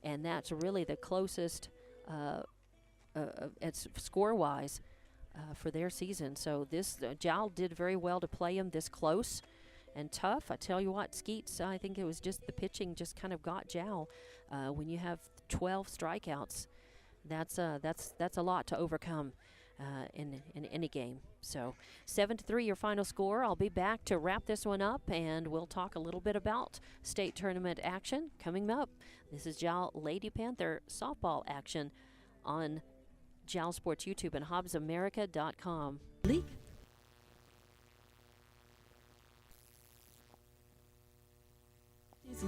S1: and that's really the closest it's score-wise for their season. So this Jowl did very well to play them this close and tough. I tell you what, Skeets, I think it was just the pitching just kind of got Jowl. When you have 12 strikeouts, that's a lot to overcome. In any game. So 7-3 your final score. I'll be back to wrap this one up, and we'll talk a little bit about state tournament action coming up. This is Jowl Lady Panther softball action on Jowl Sports YouTube and HobbsAmerica.com.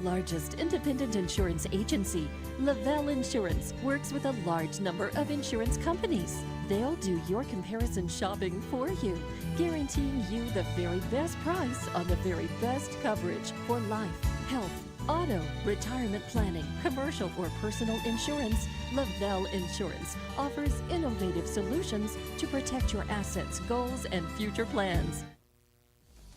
S3: Largest independent insurance agency, Lavelle Insurance, works with a large number of insurance companies. They'll do your comparison shopping for you, guaranteeing you the very best price on the very best coverage for life, health, auto, retirement planning, commercial or personal insurance. Lavelle Insurance offers innovative solutions to protect your assets, goals, and future plans.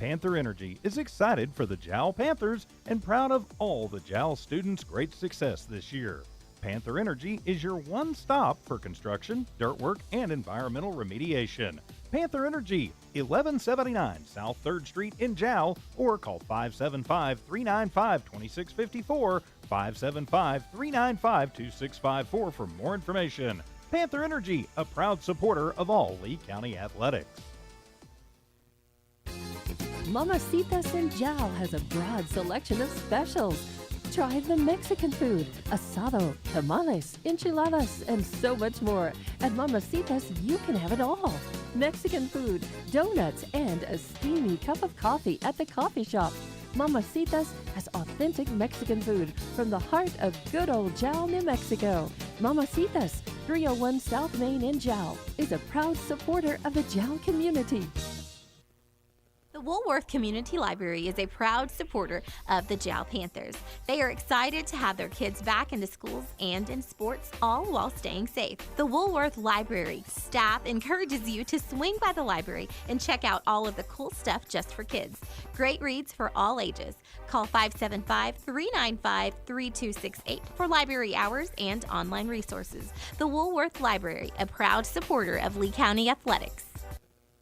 S4: Panther Energy is excited for the Jowl Panthers and proud of all the Jowl students' great success this year. Panther Energy is your one stop for construction, dirt work, and environmental remediation. Panther Energy, 1179 South 3rd Street in Jowl, or call 575-395-2654, 575-395-2654 for more information. Panther Energy, a proud supporter of all Lee County athletics.
S3: Mamacitas in Jowl has a broad selection of specials. Try the Mexican food, asado, tamales, enchiladas, and so much more. At Mamacitas, you can have it all. Mexican food, donuts, and a steamy cup of coffee at the coffee shop. Mamacitas has authentic Mexican food from the heart of good old Jowl, New Mexico. Mamacitas, 301 South Main in Jowl, is a proud supporter of the Jowl community.
S5: The Woolworth Community Library is a proud supporter of the JAL Panthers. They are excited to have their kids back into schools and in sports, all while staying safe. The Woolworth Library staff encourages you to swing by the library and check out all of the cool stuff just for kids. Great reads for all ages. Call 575-395-3268 for library hours and online resources. The Woolworth Library, a proud supporter of Lee County Athletics.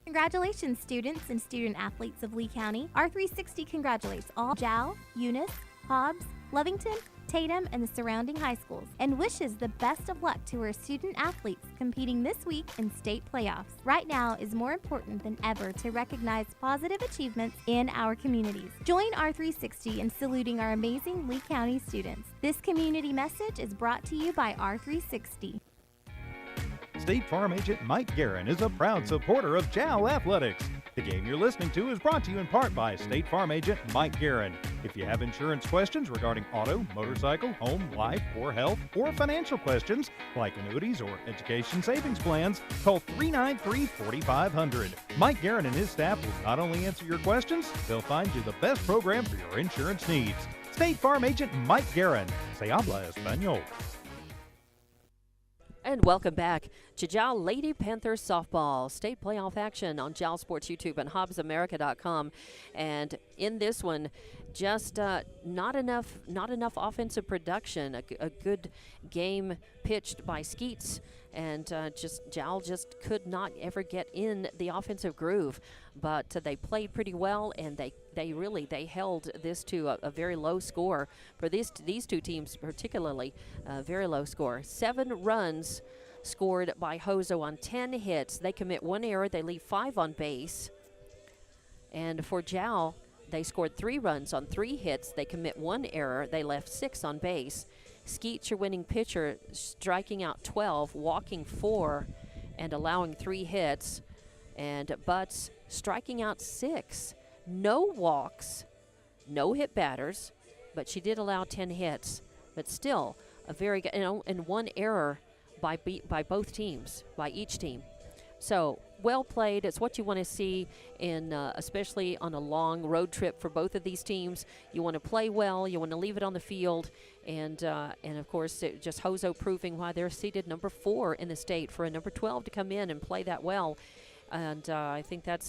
S9: Congratulations, students and student athletes of Lee County. R360 congratulates all JAL, Eunice, Hobbs, Lovington, Tatum, and the surrounding high schools, and wishes the best of luck to our student athletes competing this week in state playoffs. Right now is more important than ever to recognize positive achievements in our communities. Join R360 in saluting our amazing Lee County students. This community message is brought to you by R360.
S4: State Farm agent Mike Guerin is a proud supporter of JAL Athletics. The game you're listening to is brought to you in part by State Farm agent Mike Guerin. If you have insurance questions regarding auto, motorcycle, home, life, or health, or financial questions like annuities or education savings plans, call 393-4500. Mike Guerin and his staff will not only answer your questions, they'll find you the best program for your insurance needs. State Farm agent Mike Guerin. Se habla español.
S1: And welcome back to JAL Lady Panthers softball state playoff action on JAL Sports YouTube and HobbsAmerica.com. And in this one, just not enough offensive production. A good game pitched by Skeets, and JAL just could not ever get in the offensive groove. But they played pretty well, and they held this to a very low score for these two teams, particularly very low score. 7 runs scored by Hozho on 10 hits. They commit 1 error. They leave 5 on base. And for JAL, they scored 3 runs on 3 hits. They commit 1 error. They left 6 on base. Skeets, your winning pitcher, striking out 12, walking 4, and allowing 3 hits. And Butts striking out 6. No walks, no hit batters, but she did allow 10 hits. But still, a very good, and 1 error by both teams, by each team. So well played. It's what you want to see in, especially on a long road trip for both of these teams. You want to play well. You want to leave it on the field, and of course, just Hozho proving why they're seated number 4 in the state for a number 12 to come in and play that well. And I think that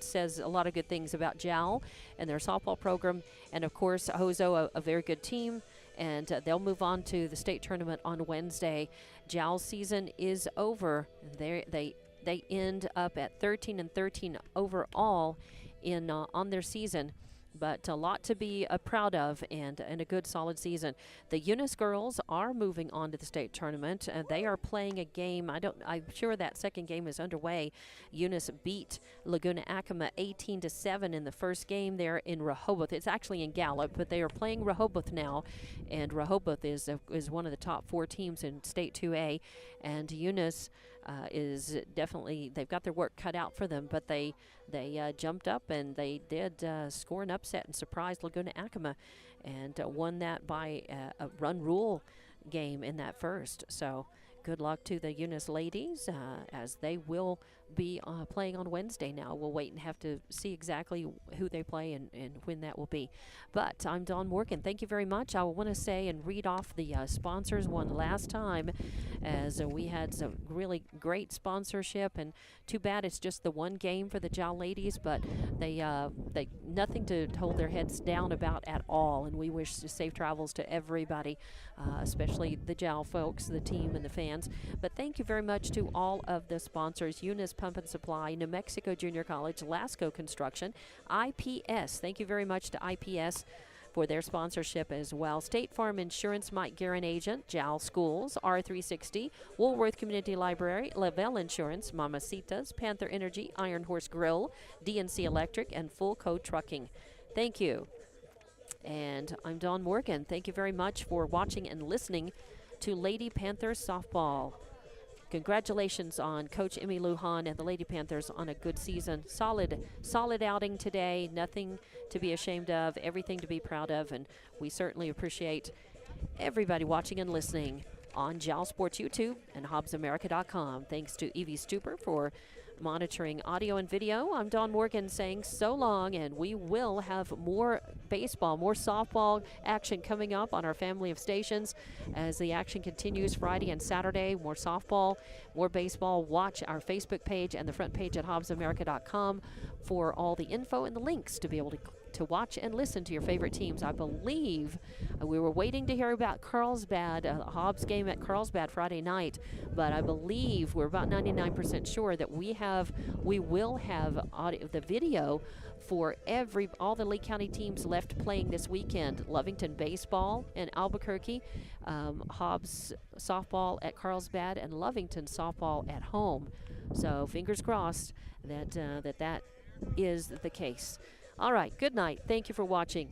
S1: says a lot of good things about JAL and their softball program. And, of course, Hozho, a very good team, and they'll move on to the state tournament on Wednesday. JAL's season is over. They end up at 13-13 overall on their season. But a lot to be proud of, and a good solid season. The Eunice girls are moving on to the state tournament, and they are playing a game. I'm sure that second game is underway. Eunice beat Laguna Acoma 18-7 in the first game there in Rehoboth. It's actually in Gallup, but they are playing Rehoboth now, and Rehoboth is one of the top 4 teams in State 2A, and Eunice is definitely, they've got their work cut out for them, but they jumped up and they did score an upset and surprise Laguna Acoma, and won that by a run rule game in that first. So good luck to the Eunice ladies as they will be playing on Wednesday now. We'll wait and have to see exactly who they play and when that will be. But I'm Dawn Morgan. Thank you very much. I want to say and read off the sponsors one last time, as we had some really great sponsorship, and too bad it's just the one game for the JAL ladies, but they nothing to hold their heads down about at all, and we wish safe travels to everybody, especially the JAL folks, the team, and the fans. But thank you very much to all of the sponsors: Eunice Pump and Supply, New Mexico Junior College, Lasco Construction, IPS. Thank you very much to IPS for their sponsorship as well. State Farm Insurance, Mike Guerin agent, JAL Schools, R360, Woolworth Community Library, Lavelle Insurance, Mamacitas, Panther Energy, Iron Horse Grill, DNC Electric, and Full Code Trucking. Thank you. And I'm Dawn Morgan. Thank you very much for watching and listening to Lady Panthers softball. Congratulations on Coach Emmy Lujan and the Lady Panthers on a good season. Solid outing today. Nothing to be ashamed of, everything to be proud of, and we certainly appreciate everybody watching and listening on JAL Sports YouTube and HobbsAmerica.com. Thanks to Evie Stuper for monitoring audio and video. I'm Dawn Morgan saying so long, and we will have more baseball, more softball action coming up on our family of stations as the action continues Friday and Saturday. More softball, more baseball. Watch our Facebook page and the front page at hobbsamerica.com for all the info and the links to be able to watch and listen to your favorite teams. I believe we were waiting to hear about Carlsbad, Hobbs game at Carlsbad Friday night, but I believe we're about 99% sure that we will have audio, the video for all the Lee County teams left playing this weekend. Lovington baseball in Albuquerque, Hobbs softball at Carlsbad, and Lovington softball at home. So fingers crossed that that is the case. All right, good night. Thank you for watching.